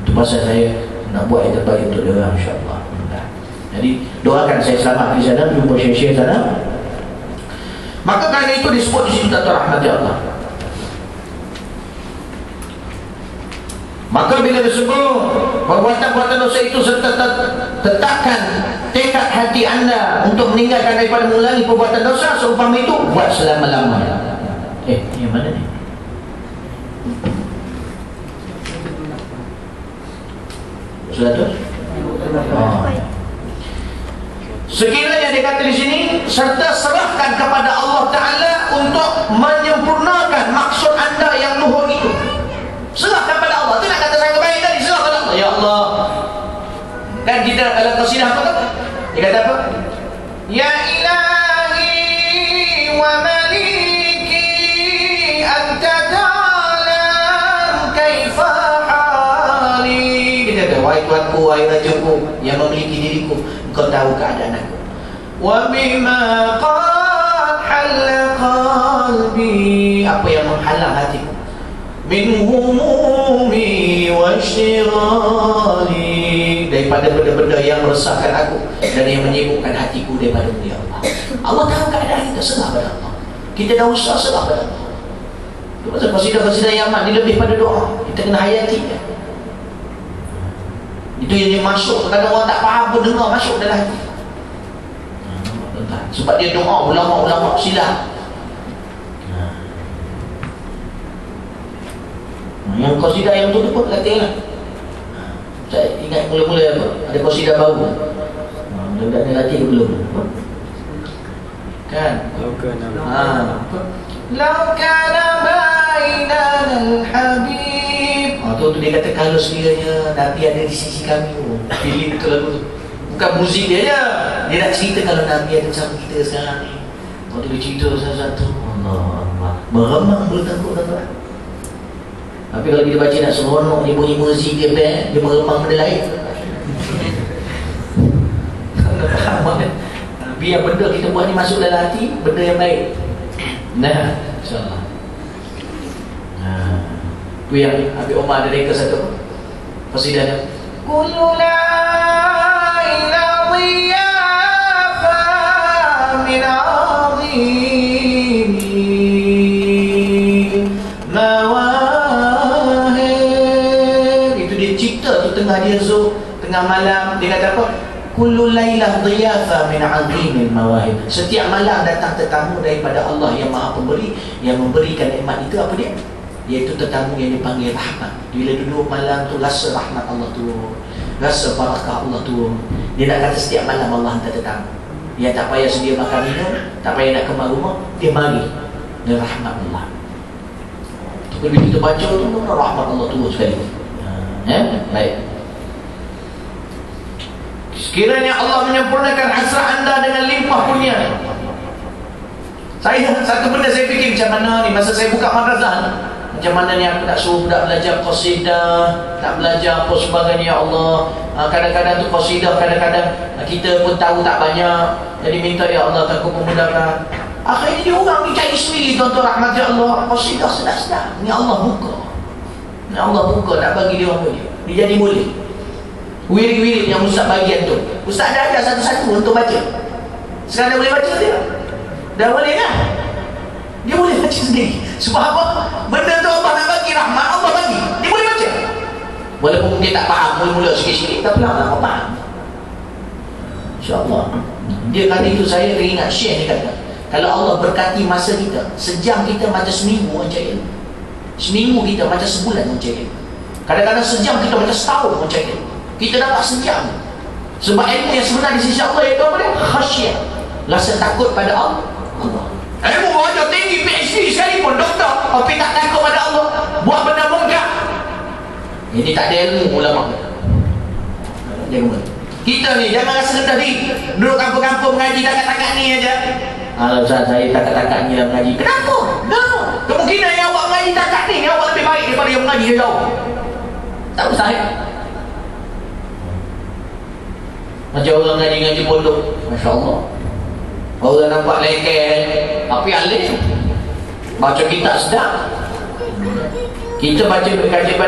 Itu pasal saya nak buat yang terbaik untuk dia orang, insya-Allah. Jadi doakan saya selamat di sana, jumpa syekh-syekh sana. Maka kerana itu disebut di situ tuan rahmat Allah. Maka bila disebut perbuatan-perbuatan dosa itu serta tetapkan tekad hati anda untuk meninggalkan daripada mengulangi perbuatan dosa seumpama itu, buat selama-lamanya. Yang mana ni? Sudah tu? Sekiranya dia kata di sini, serta serahkan kepada Allah Ta'ala untuk menyempurnakan maksud anda yang luhur itu. Serahkan pada Allah. Itu nak kata saya baik tadi, serahkan pada Allah. Ya Allah. Dan kita dalam qasidah apa tu? Dia kata apa? Ya ilahi wa maliki anta ta'lam kaifa hali. Kita kata, wahai Tuhanku, wahai Rajaku yang memiliki diriku, engkau tahu keadaan aku. Wa bima qad halla qalbi, apa yang menghalang hatiku, min humumi wa syirali, daripada benda-benda yang meresahkan aku dan yang menyibukkan hatiku daripada Ya Allah. Allah tahu keadaan kita, serah pada Allah. Kita dah usah, serah pada Allah. Itu pasal qasidah-qasidah Yaman ni lebih pada doa. Kita kena hayati dia. Itu yang dia masuk. Kadang orang tak faham pun dengar masuk dalam hati. Sebab dia doa ulama-ulama silam. Yang qasidah yang tu pun latihlah. Saya ingat mula-mula apa? Ada qasidah baru. Mudah-mudahan dia latih belum. Kan? Lau kana bainana al-habib. Tu dia kata kalau sekiranya Nabi ada di sisi kami, pilih betul lagu tu. Bukan muzik dia je. Dia nak cerita kalau Nabi ada bersama kita sekarang ni. Waktu dia cerita satu-satu, Allah meremang mulut aku, tuan-tuan. Tapi kalau kita baca nak seronok, dia bunyi muzik dia meremang benda lain. Faham kan? Biar benda kita buat ni masuk dalam hati, benda yang baik. Nah, insyaAllah. Itu yang Habib Omar ada reka satu qasidah dia. Kullu la ilaha dhiyafa min azimi mawahib. Itu dia cipta tu tengah dia tengah malam. Dia kata apa? Kullu lailah dhiyafa min azimil mawahib. Setiap malam datang tetamu daripada Allah yang Maha Pemberi, yang memberikan nikmat. Itu apa dia? Iaitu tetamu yang dipanggil rahmat. Bila duduk malam tu rasa rahmat Allah turun, rasa barakah Allah turun. Dia nak kata setiap malam Allah hantar tetamu. Dia tak payah sedia makan minum, tak payah nak kemar rumah, dia mari dengan rahmat Allah. Bila kita baca tu, rahmat Allah turun sekali. Baik. Sekiranya Allah menyempurnakan hasrah anda dengan limpah kurnia. Satu benda saya fikir macam mana ni, masa saya buka madrasah, macam mana ni aku nak suruh budak belajar qasidah, nak belajar apa sebagainya. Ya Allah, kadang-kadang tu qasidah, kadang-kadang kita pun tahu tak banyak. Jadi minta Ya Allah aku memudahkan. Akhirnya dia orang ni cari sendiri, tuan-tuan rahmat Ya Allah. Qasidah sedap-sedap, ni Allah buka, ni Allah buka nak bagi dia orang boleh. Dia jadi boleh. Wirid-wirid yang Ustaz bagian tu, Ustaz dah ada satu-satu untuk baca. Sekarang dah boleh baca dia? Dah boleh kan? Dia boleh baca sendiri. Sebab apa? Benda tu Allah nak bagi rahmat, Allah bagi. Dia boleh baca. Walaupun dia tak faham, mula-mula sikit-sikit, tapi lama-lama faham. InsyaAllah. Dia kata itu, saya teringat Syekh dia kata, kalau Allah berkati masa kita, sejam kita macam seminggu macam ilmu. Seminggu kita macam sebulan macam ilmu. Kadang-kadang sejam kita macam setahun macam itu. Kita dapat sejam. Sebab ilmu yang sebenar di sisi Allah itu apa dia? Khasyah, rasa takut pada Allah. Ilmu belajar tinggi PhD sekalipun doktor, tapi tak takut pada Allah, buat benda mungkar. Ini tak ada ilmu ulama. Kita ni jangan rasa rendah diri, duduk kampung-kampung mengaji takat-takat ni aja. Kalau saya takat-takat ni lah mengaji, kenapa? Kemungkinan yang awak mengaji takat ni awak lebih baik daripada yang mengaji jauh. Tak mustahil. Macam orang ngaji-ngaji pondok, Masya Allah, orang nampak lekeh tapi alim, baca kitab sedap. Kita baca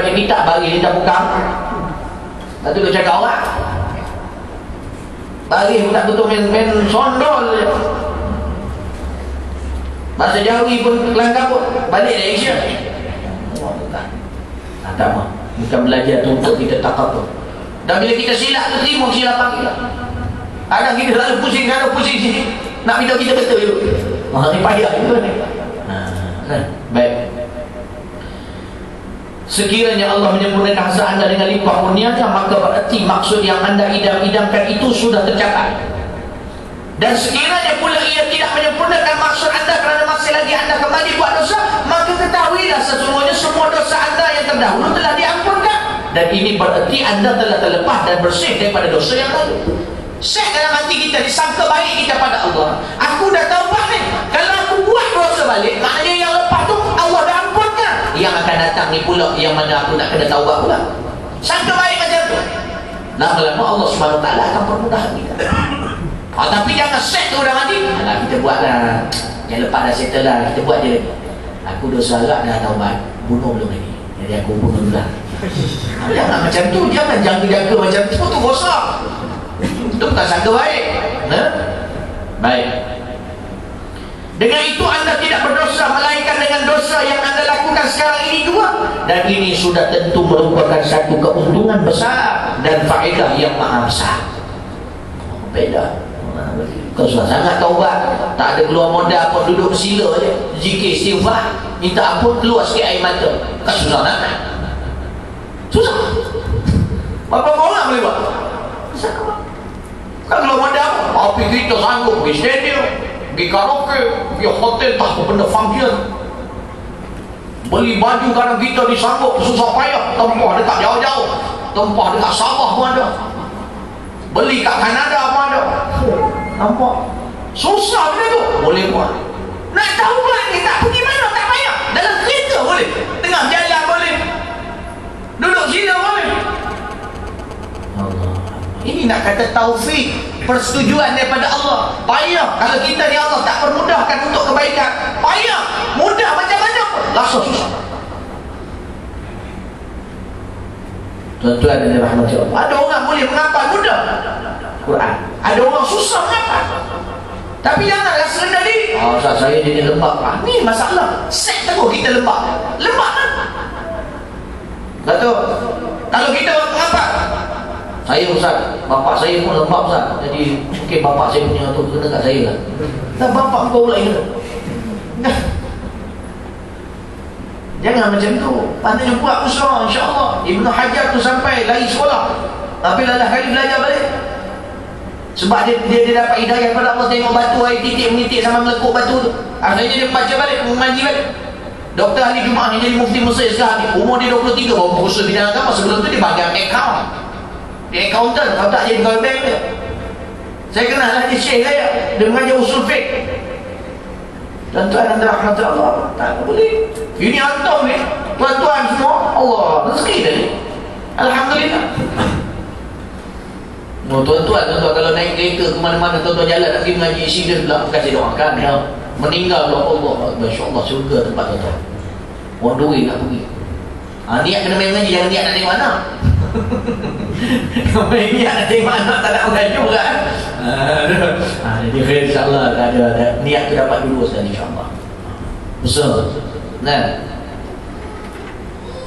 kitab bagi kita buka, lepas tu dia cakap orang bagi tak betul main sondol je. Bahasa Jawi pun kelangkap pun balik dari Asia. Tak mah, bukan belajar tu untuk kita takut tu. Dan bila kita silap tu, terima silapan kita. Kadang kita selalu pusing sana, pusing sini, nak minta kita betul je. Ni payah juga ni. Baik. Sekiranya Allah menyempurnakan hasrat anda dengan limpah kurnianya, maka berarti maksud yang anda idam-idamkan itu sudah tercapai. Dan sekiranya pula ia tidak menyempurnakan maksud anda kerana masih lagi anda kembali buat dosa, maka ketahuilah sesungguhnya semua dosa anda yang terdahulu telah diampunkan. Dan ini berarti anda telah terlepas dan bersih daripada dosa yang lalu. Set dalam hati kita, disangka baik kita pada Allah. Aku dah taubat ni, kalau aku buat dosa balik, maknanya yang lepas tu Allah dah ampunkan. Yang akan datang ni pula yang mana aku nak kena taubat pula. Sangka baik macam tu, lama-lama Allah SWT akan permudah kita. Tapi jangan set tu dalam hati, alah kita buat lah, yang lepas dah settle lah, kita buat je lagi. Aku dosa agak dah taubat, bunuh belum lagi, jadi aku bunuh dulu lah. Jangan macam tu, jangan jaga-jaga macam tu, tu rosak. Itu bukan sangka baik. Baik. Dengan itu anda tidak berdosa, melainkan dengan dosa yang anda lakukan sekarang ini juga. Dan ini sudah tentu merupakan satu keuntungan besar dan faedah yang maha besar. Beda. Kau sudah sangat taubat, tak ada keluar modal pun, duduk bersila je, zikir, istighfar, minta ampun, keluar sikit air mata. Tak susah nak? Susah. Berapa orang boleh buat? Kan keluar modal, tapi kita sanggup pergi stadium, pergi karaoke, pergi hotel, tak apa benda function. Beli baju kadang kita disanggup susah payah, tempah dekat jauh-jauh, tempah dekat Sabah pun ada, beli kat Kanada pun ada. Nampak? Susah benda tu, boleh buat. Nak tahu buat ni, tak pergi mana, tak payah. Dalam kereta boleh, tengah jalan boleh, duduk sila boleh. Allah, ini nak kata taufik, persetujuan daripada Allah. Payah kalau kita ni Allah tak permudahkan untuk kebaikan. Payah, mudah macam mana pun rasa susah. Tuan-tuan dan rahmati Allah, ada orang boleh menghafal mudah Quran, ada orang susah menghafal. Tapi jangan rasa rendah diri. Ustaz, saya jadi lembab. Ni masalah, set terus kita lembab. Lembab kan? Betul. Kalau kita menghafal, saya Ustaz, bapak saya pun lembab Ustaz, jadi mungkin bapak saya punya tu kena kat saya lah. Dan bapak kau pula kena. Jangan macam tu. Patutnya buat usaha, insya-Allah. Ibnu Hajar tu sampai lari sekolah, tapi lalah kali belajar balik. Sebab dia dapat hidayah pada Allah, tengok batu air titik menitik sama melekuk batu tu. Akhirnya dia membaca balik, mengaji balik. Doktor ahli Jumaah ni jadi mufti Mesir sekarang ni, umur dia 23, baru berusaha bidang agama. Sebelum tu dia bagian account, dia accountant, kalau tak jadi pegawai bank dia. Saya kenal lah dia syekh saya, dia mengajar usul fiqh. Tuan-tuan dan rahmat Allah, tak boleh. Ini antum ni, tuan-tuan semua, Allah rezeki tadi, alhamdulillah. Tuan-tuan kalau naik kereta ke mana-mana, tuan-tuan jalan nak pergi mengaji insiden pula, kasih doakan ya. Meninggal pula Allah, masya-Allah, syurga tempat tuan-tuan. Orang duit nak pergi. Niat kena main mengaji, jangan niat nak tengok anak. Main niat nak tengok anak tak nak mengaji kan. Jadi khair insya-Allah, ada niat tu dapat dulu sekali insya-Allah. Usaha. Nah,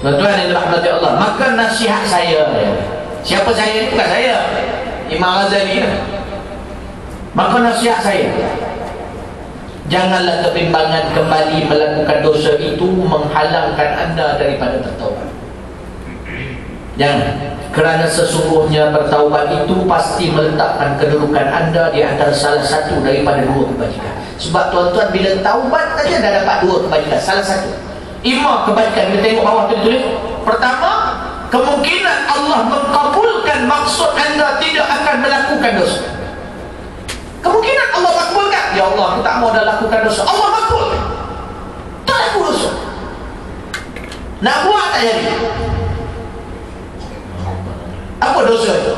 tuan-tuan yang dirahmati Allah, maka nasihat saya, siapa saya ni? Bukan saya, Imam Ghazali. Maka nasihat saya, janganlah kebimbangan kembali melakukan dosa itu menghalangkan anda daripada bertaubat. Jangan. Kerana sesungguhnya bertaubat itu pasti meletakkan kedudukan anda di antara salah satu daripada dua kebajikan. Sebab tuan-tuan bila taubat saja dah dapat dua kebajikan, salah satu. Lima kebajikan. Kita tengok bawah tu tulis. Pertama, kemungkinan Allah mengabulkan maksud anda tidak akan melakukan dosa. Kemungkinan Allah makbulkan. Ya Allah, aku tak mau dah lakukan dosa. Allah makbulkan. Tak laku dosa. Nak buat tak jadi. Apa dosa itu?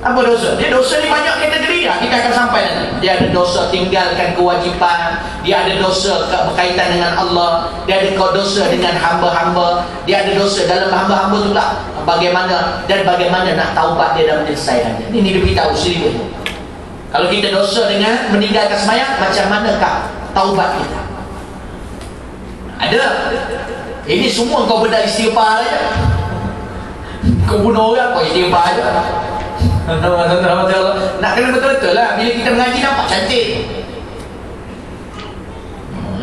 Apa dosa? Dia dosa ni banyak kategori dah. Kita akan sampai nanti. Dia ada dosa tinggalkan kewajipan. Dia ada dosa berkaitan dengan Allah. Dia ada dosa dengan hamba-hamba. Dia ada dosa dalam hamba-hamba tu pula. Bagaimana dan bagaimana nak taubat dia dan menyelesaikannya. Ini dia beritahu sendiri. Kalau kita dosa dengan meninggalkan sembahyang, macam manakah taubat kita? Ada. Ini semua kau benda istighfar saja. Kau bunuh orang, kau istighfar je. Nak kena betul-betul lah. Bila kita mengaji nampak cantik.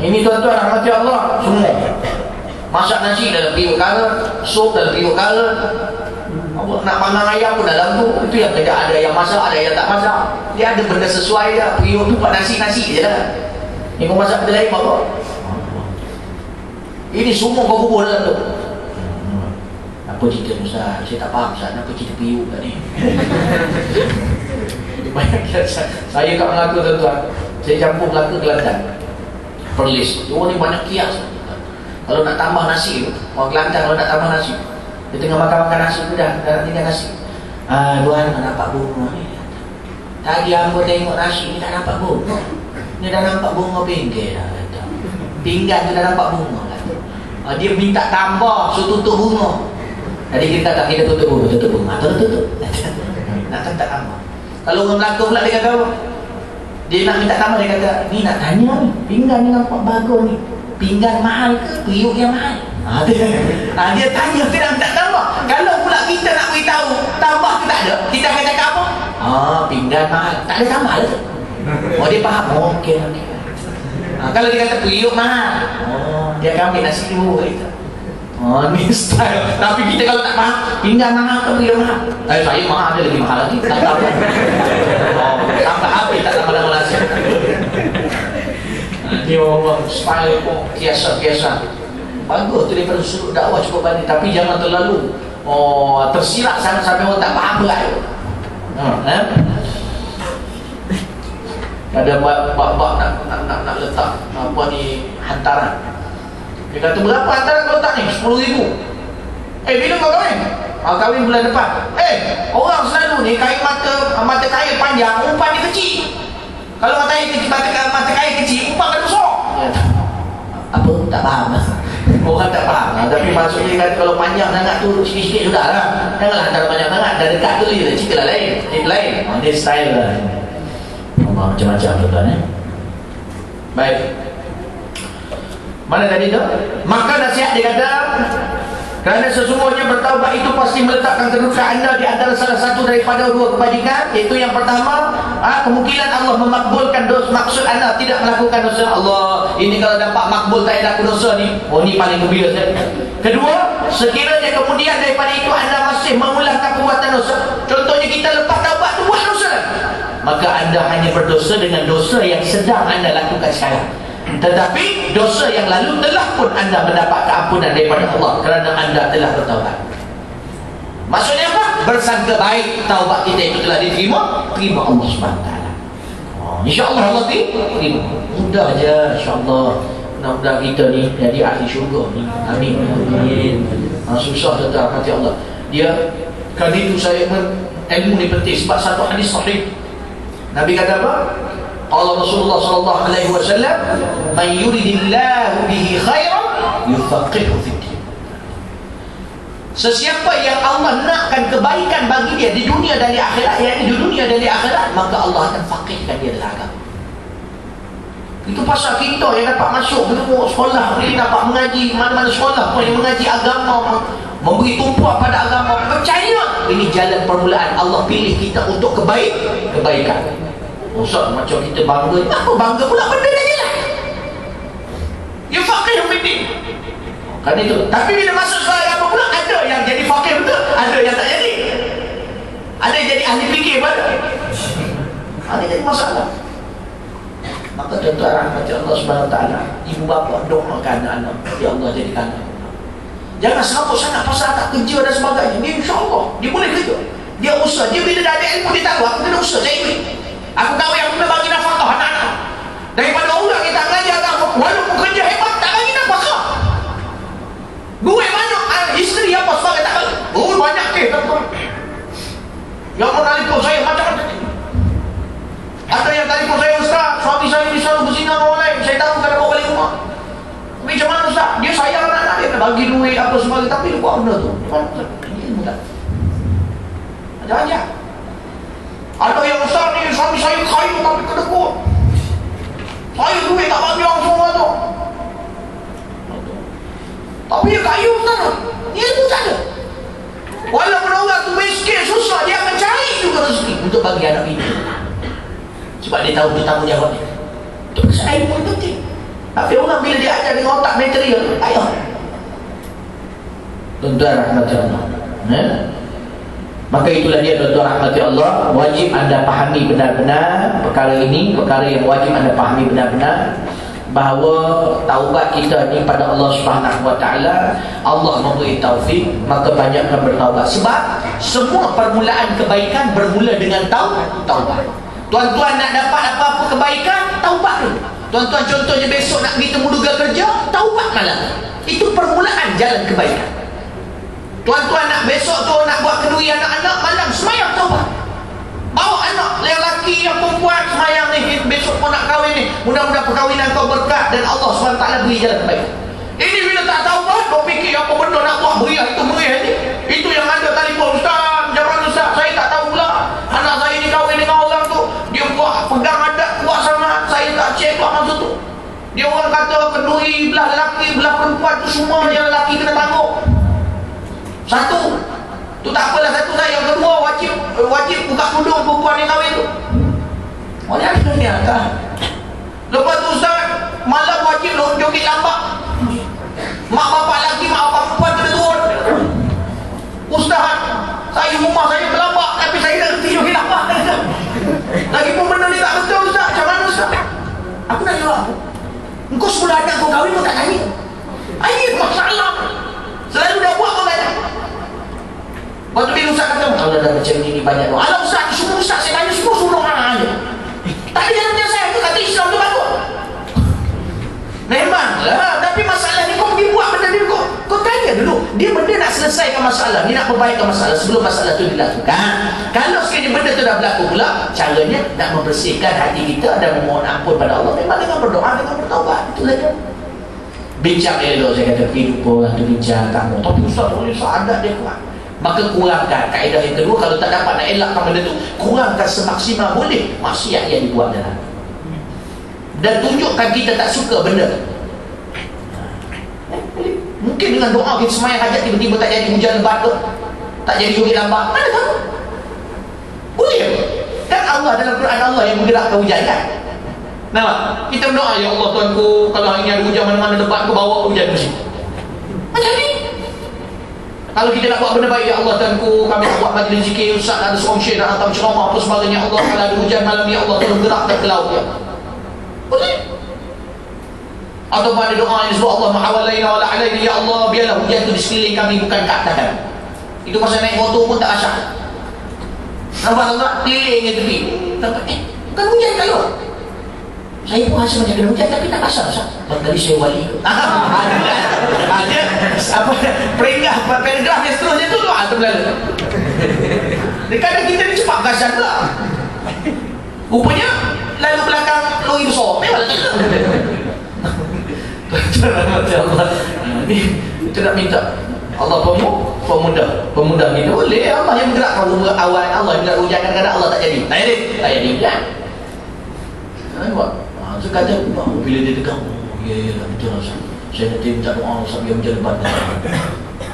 Ini tuan-tuan rahmati Allah semua. Masak nasi dalam piuk kara, sup dalam piuk kara. Nak panggang ayam pun dalam tu. Itu yang kerja. Ada yang masak, ada yang tak masak. Dia ada benda sesuai je. Piuk tu buat nasi-nasi je lah. Ni kau masak benda lain apa? Ini semua kau kubur dalam tu. Apa cerita Ustaz? Saya tak faham Ustaz. Kenapa cerita piuk kat ni? Banyak saya kat Melaka tuan-tuan. Saya campur Melaka Kelantan, Perlis. Orang ni banyak kias. Kalau nak tambah nasi tu, orang Kelantan kalau nak tambah nasi, dia tengah makan-makan nasi tu dah tinggal nasi. Tuan tak nampak bunga ni. Tadi hamba tengok nasi ni tak nampak bunga. Ni dah nampak bunga pinggir dah. Pinggan tu dah nampak bunga. Dia minta tambah, suruh tutup bunga. Jadi kita tutup bunga, tutup. Nak tak tambah. Kalau orang Melaka pula dia kata apa? Dia nak minta tambah, dia kata, ni nak tanya ni, pinggan ni nampak bagus ni. Pinggan mahal ke? Periuk yang mahal? Dia tanya, dia nak minta tambah. Kalau pula kita nak beritahu tambah ke tak ada, kita akan cakap apa? Pinggan mahal. Tak ada tambah lah tu. Dia faham. Okey. Kalau dia kata periuk mahal, dia akan ambil nasi dulu kita. Ni style. Tapi kita kalau tak faham, pinggan mahal ke periuk mahal? Saya mahal, dia lebih mahal lagi. Tak tahu. Tambah habis tak tambah-tambah nasi. Dia orang style pun kiasan-kiasan. Bagus tu daripada sudut dakwah cukup banyak. Tapi jangan terlalu tersirat sangat sampai orang tak faham berat. Ada bab nak letak apa ni hantaran. Dia kata berapa hantaran kau letak ni? 10,000. Bila kau kahwin? Kahwin bulan depan. Orang selalu ni kain mata kail panjang, umpan dia kecil. Kalau mata kail kecil, umpan kan besar. Apa? Tak faham. Orang tak faham. Tapi maksudnya kan kalau panjang sangat tu sikit-sikit sudah lah. Janganlah hantaran panjang sangat. Dah dekat tu je cerita lah lain. Cerita lain. Dia style lah. Macam-macam tuan-tuan. Baik. Mana tadi tu? Maka nasihat dia kata, kerana sesungguhnya bertaubat itu pasti meletakkan kedudukan anda di antara salah satu daripada dua kebajikan. Iaitu yang pertama, kemungkinan Allah memakbulkan dosa, maksud anda tidak melakukan dosa. Allah, ini kalau dapat makbul tak ada dosa ni, ni paling gembira saya. Kedua, sekiranya kemudian daripada itu anda masih mengulangkan perbuatan dosa, contohnya kita lepas taubat tu buat dosa, maka anda hanya berdosa dengan dosa yang sedang anda lakukan sekarang. Tetapi dosa yang lalu telah pun anda mendapat keampunan daripada Allah kerana anda telah bertaubat. Maksudnya apa? Bersangka baik taubat kita itu telah diterima, terima Allah SWT. InsyaAllah Allah terima. Mudah je insyaAllah. Mudah-mudahan kita ni jadi ahli syurga ni. Amin. Susah tetap hati Allah. Dia kali itu saya ilmu ni penting sebab satu hadis sahih. Nabi kata apa? Allah Rasulullah sallallahu alaihi wasallam, "Man yuridillahu bihi khairan yufaqihu fid din." Sesiapa yang Allah nakkan kebaikan bagi dia di dunia dan di akhirat, yakni di dunia dan di akhirat, maka Allah akan faqihkan dia dalam agama. Itu pasal kita yang dapat masuk menunggu sekolah, boleh dapat mengaji mana-mana sekolah pun yang mengaji agama, memberi tumpuan pada agama. Percaya ini jalan permulaan. Allah pilih kita untuk kebaikan. Ustaz, macam kita bangga. Apa bangga pula? Benda dah jelas. Ya faqih fiddin. Kan itu. Tapi bila masuk sekolah agama pula ada yang jadi faqih betul, Ada yang tak jadi. Ada yang jadi ahli fikir pun ada jadi masalah. Maka tuan-tuan rahmat Allah Subhanahu Wa Taala, ibu bapa doakan anak, ya Allah jadikan anak. Jangan sanggup sangat pasal tak kerja dan sebagainya. Dia insya-Allah dia boleh kerja. Dia usaha. Dia bila dah ada ilmu dia tahu aku kena usaha cari duit. Aku kahwin aku kena bagi nafkah anak-anak. Daripada orang kita belajar agama walaupun kerja hebat tak bagi nafkah. Duit mana? Isteri apa sebagai tak bagi. Oh banyak kes tuan-tuan. Yang menelpon saya macam-macam. Ada yang telefon saya, Ustaz, suami saya ni selalu berzina dengan orang lain. Saya tahu kena bawa balik rumah. Macam mana Ustaz? Dia sayang anak-anak dia, bagi duit apa sebagainya. Tapi dia buat benda tu. Ini ilmu tak? Ajar-ajar. Ada yang Ustaz ni, suami saya kayu tapi kedekut. Saya duit tak bagi orang semua tu. Tapi dia kayu Ustaz. Ilmu tak ada. Walaupun orang tu miskin, susah, dia akan cari juga rezeki untuk bagi anak ini. Sebab dia tahu itu tanggungjawab dia. Itu kesalahan pun penting. Tapi orang bila dia ajar dengan otak material, ayo. Tuan-tuan rahmati Allah. Maka itulah dia tuan-tuan rahmati Allah. Wajib anda pahami benar-benar perkara ini, perkara yang wajib anda pahami benar-benar, bahawa taubat kita ni pada Allah Subhanahu Wa Taala, Allah memberi taufik, maka banyakkan bertaubat. Sebab semua permulaan kebaikan bermula dengan taubat. Tuan-tuan nak dapat apa-apa kebaikan, taubat dulu. Tuan-tuan contohnya besok nak pergi temu duga kerja, taubat malam. Itu permulaan jalan kebaikan. Tuan-tuan nak besok tu nak buat kenduri anak-anak, malam semayang taubat. Bawa anak yang lelaki yang perempuan semayang ni, besok pun nak kahwin ni. Mudah-mudahan perkahwinan kau berkat dan Allah SWT beri jalan kebaikan. Ini bila tak taubat, kau fikir apa benda nak buat meriah itu meriah ni. Itu yang ada telefon, Ustaz, jangan Ustaz, saya tak tahu pula. Anak saya ni kahwin dengan orang tu, dia buat pegang adat kuat sangat, saya tak cek lah masa tu. Dia orang kata kenduri belah lelaki, belah perempuan tu semua yang lelaki kena tanggung. Satu, tu tak apalah satu saya. Yang kedua, wajib buka tudung perempuan yang kahwin tu. Oleh ada ni kan. Lepas tu Ustaz, malam wajib joget lambak. Mak bapak lelaki, mak bapak perempuan kena turun. Ustaz, saya rumah saya berlambak tapi saya tak kerti joget lambak. Lagipun benda ni tak betul Ustaz. Macam mana Ustaz? Aku nak jawab. Engkau sudah ada kau kahwin, kau tak kahwin. Ini masalah. Selalu dah buat kau banyak. Waktu bila Ustaz kata, kalau dah macam ni banyak doa. Alah Ustaz, semua Ustaz saya tanya semua suruh doa aja. Tak ada yang macam saya tu kata Islam tu bagus. Memanglah, tapi masalah ni kau pergi buat benda ni, kau tanya dulu. Dia benda nak selesaikan masalah, dia nak perbaikkan masalah sebelum masalah tu dilakukan. Kalau sekiranya benda tu dah berlaku pula, caranya nak membersihkan hati kita dan memohon ampun pada Allah memang dengan berdoa, dengan bertaubat. Itulah dia. Bincang elok, saya kata pergi jumpa orang tu bincang kamu. Tapi Ustaz adat dia kuat. Maka kurangkan kaedah yang kedua. Kalau tak dapat nak elakkan benda tu, kurangkan semaksimal boleh maksiat yang dibuat dalam. Dan tunjukkan kita tak suka benda. Mungkin dengan doa kita semayang hajat tiba-tiba tak jadi hujan lebat ke, tak jadi joget lambat, mana tahu? Boleh apa? Kan Allah dalam Quran Allah yang menggerakkan hujan kan? Nampak? Kita berdoa, ya Allah Tuanku, kalau hari ini ada hujan mana-mana lebat, kau bawa hujan ke sini. Macam ni. Kalau kita nak buat benda baik, ya Allah Tuanku, kami nak buat majlis zikir, Ustaz ada seorang syekh nak hantar ceramah apa sebagainya, Allah kalau ada hujan malam, ya Allah tolong gerakkan ke laut ya. Boleh. Ataupun ada doa yang disebut Allah ma'awalaina wa la'alaina, ya Allah biarlah hujan itu di sekeliling kami bukan ke atas kami. Itu pasal naik motor pun tak asyik. Nampak tak? Keliling ke tepi. Bukan hujan kalau. Saya pun rasa macam kena hujan tapi tak pasal Ustaz. Tadi saya wali ke? Ada apa peringah paragraf yang seterusnya tu doa tu berlalu. Kadang kita ni cepat gasan pula. Rupanya lalu belakang lori besar. Memanglah tak. Allah. Ni kita nak minta Allah pemudah kita. Boleh Allah yang bergerakkan awal, Allah yang bergerak hujan, kadang-kadang Allah tak jadi. Tak jadi hujan. Nampak? So kata, bila dia tegang, ya betul lah Ustaz. Saya nanti minta doa Ustaz biar hujan lebat.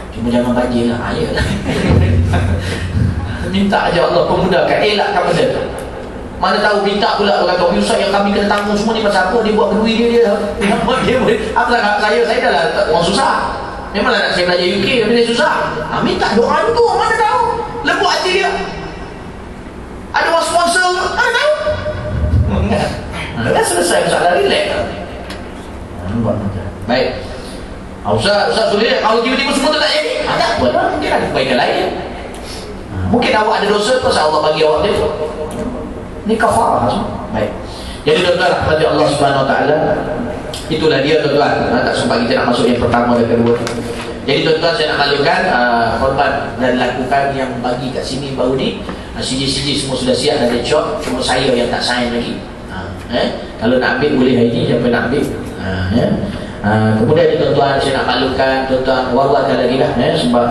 Cuma jangan banjir lah. Ayalah. Minta aja Allah pemudahkan, elakkan benda tu. Mana tahu minta pula orang kata, Ustaz yang kami kena tanggung semua ni pasal apa? Dia buat kenduri dia. Apa dia boleh? Apa saya dah lah orang susah. Memanglah nak saya belajar UK tapi saya susah. Minta doa tu, mana tahu. Lembut hati dia. Ada orang sponsor, mana tahu. Dah selesai masalah, relax. Baik. Ustaz sulit. Kalau tiba-tiba semua tak jadi, tak apa lah. Mungkin ada kebaikan lain. Mungkin awak ada dosa, pasal Allah bagi awak dia. Ini kafarah semua. Baik. Jadi tuan-tuan, rahmati Allah Subhanahu Wa Taala, itulah dia tuan-tuan. Tak sempat kita nak masuk yang pertama dan kedua. Jadi tuan-tuan, saya nak maklumkan hormat dan lakukan yang bagi kat sini baru ni. CJ semua sudah siap dan lecok. Cuma saya yang tak sign lagi. Kalau nak ambil boleh hari ni, siapa nak ambil. Kemudian tuan-tuan, saya nak maklumkan tuan-tuan, war-warkan lagi lah sebab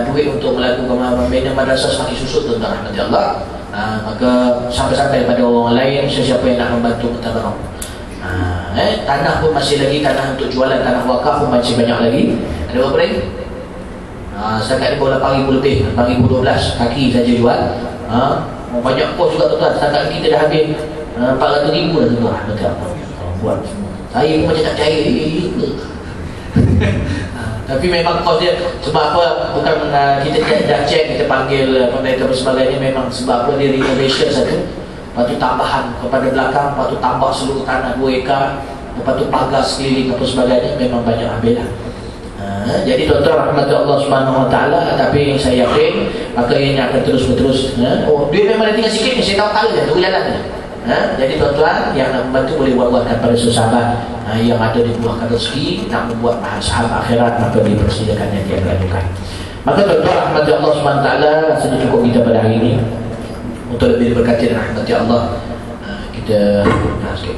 duit untuk melakukan membina madrasah semakin susut tuan-tuan, rahmati Allah. Maka sampai-sampai pada orang lain, sesiapa yang nak membantu mentabarok. Tanah pun masih lagi, tanah untuk jualan, tanah wakaf pun masih banyak lagi. Ada berapa lagi? Setakat ni baru 8,000 lebih, 8,012 kaki saja jual. Banyak pos juga tuan-tuan. Setakat kita dah habis 400,000 dah tuan-tuan, betul. Buat semua. Saya pun macam tak percaya. Tapi memang kos dia sebab apa, bukan kita dah cek, kita panggil pemerintah dan sebagainya, memang sebab apa dia renovation satu. Lepas tu tambahan kepada belakang, lepas tu tambah seluruh tanah 2 ekar, lepas tu pagar sekeliling apa sebagainya, memang banyak ambil lah. Jadi tuan-tuan, rahmat Allah Subhanahu Wa Taala, tapi saya yakin maka ini akan terus-menerus. Duit memang dah tinggal sikit ni, saya tahu kala je, tunggu jalan je. Jadi tuan-tuan yang nak membantu boleh buat-buatkan pada sahabat yang ada di buahkan rezeki, nak membuat sahabat akhirat, maka dipersilakan yang dia lakukan. Maka tuan-tuan, rahmat Allah Subhanahu Wa Taala, sudah cukup kita pada hari ini. Untuk lebih berkati dan rahmati Allah, kita sikit.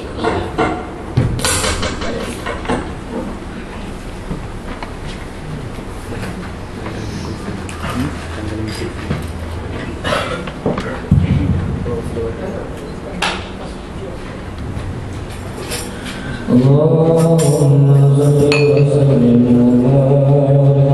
Allahumma salli wa sallim wa barik ala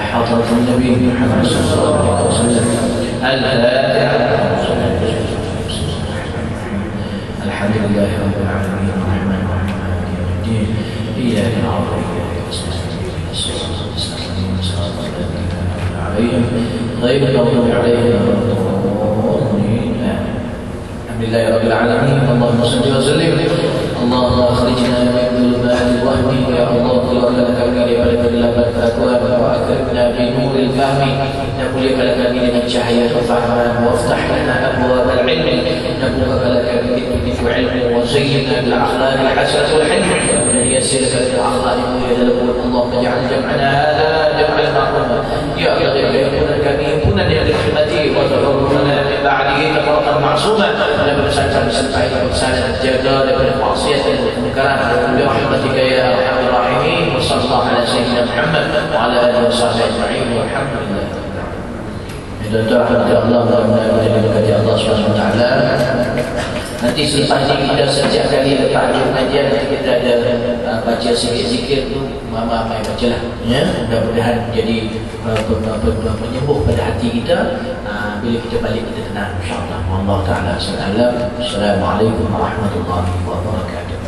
حضرة النبي محمد صلى الله عليه وسلم. الحمد لله رب العالمين الرحمن الرحيم مالك يوم الدين إياك نعبد وإياك نستعين اهدنا الصراط المستقيم عليهم غير المغضوب عليهم ولا الضالين. الحمد لله رب العالمين. اللهم صل وسلم. اللهم اخرجنا من ظلمات الوهم يا الله keluarkan kami daripada kegelapan keraguan wa akrimna bi nuril fahmi namuliakan kami dengan cahaya kefahaman waftah lana abwaab al-ilm nabukakan kami pintu-pintu ilmu wa zayyinna bil akhlaq al-hasanah wal hilm dan yassirkan bil akhlaq mulia dalam Allah menjadikan jam'ana hada jam'an ma'ruma ya Allah ya kami himpunan yang dirahmati wa taqabbal min ba'dihi taqabbal ma'suma dan bersama sampai bersama jaga daripada maksiat dan kemungkaran bi rahmatika ya arhamar rahimin. wa sallallahu ala sayyidina Muhammad wa ala alihi wa sahbihi ajma'in walhamdulillah. Mudah-mudahan Allah mudah-mudahan berkati Allah Subhanahu wa taala. Nanti selepas ini kita setiap kali lepas pengajian kita ada baca zikir-zikir tu mama mai bacalah ya, mudah-mudahan jadi penyembuh pada hati kita. Bila kita balik kita tenang insyaallah. Allah taala. Assalamualaikum warahmatullahi wabarakatuh.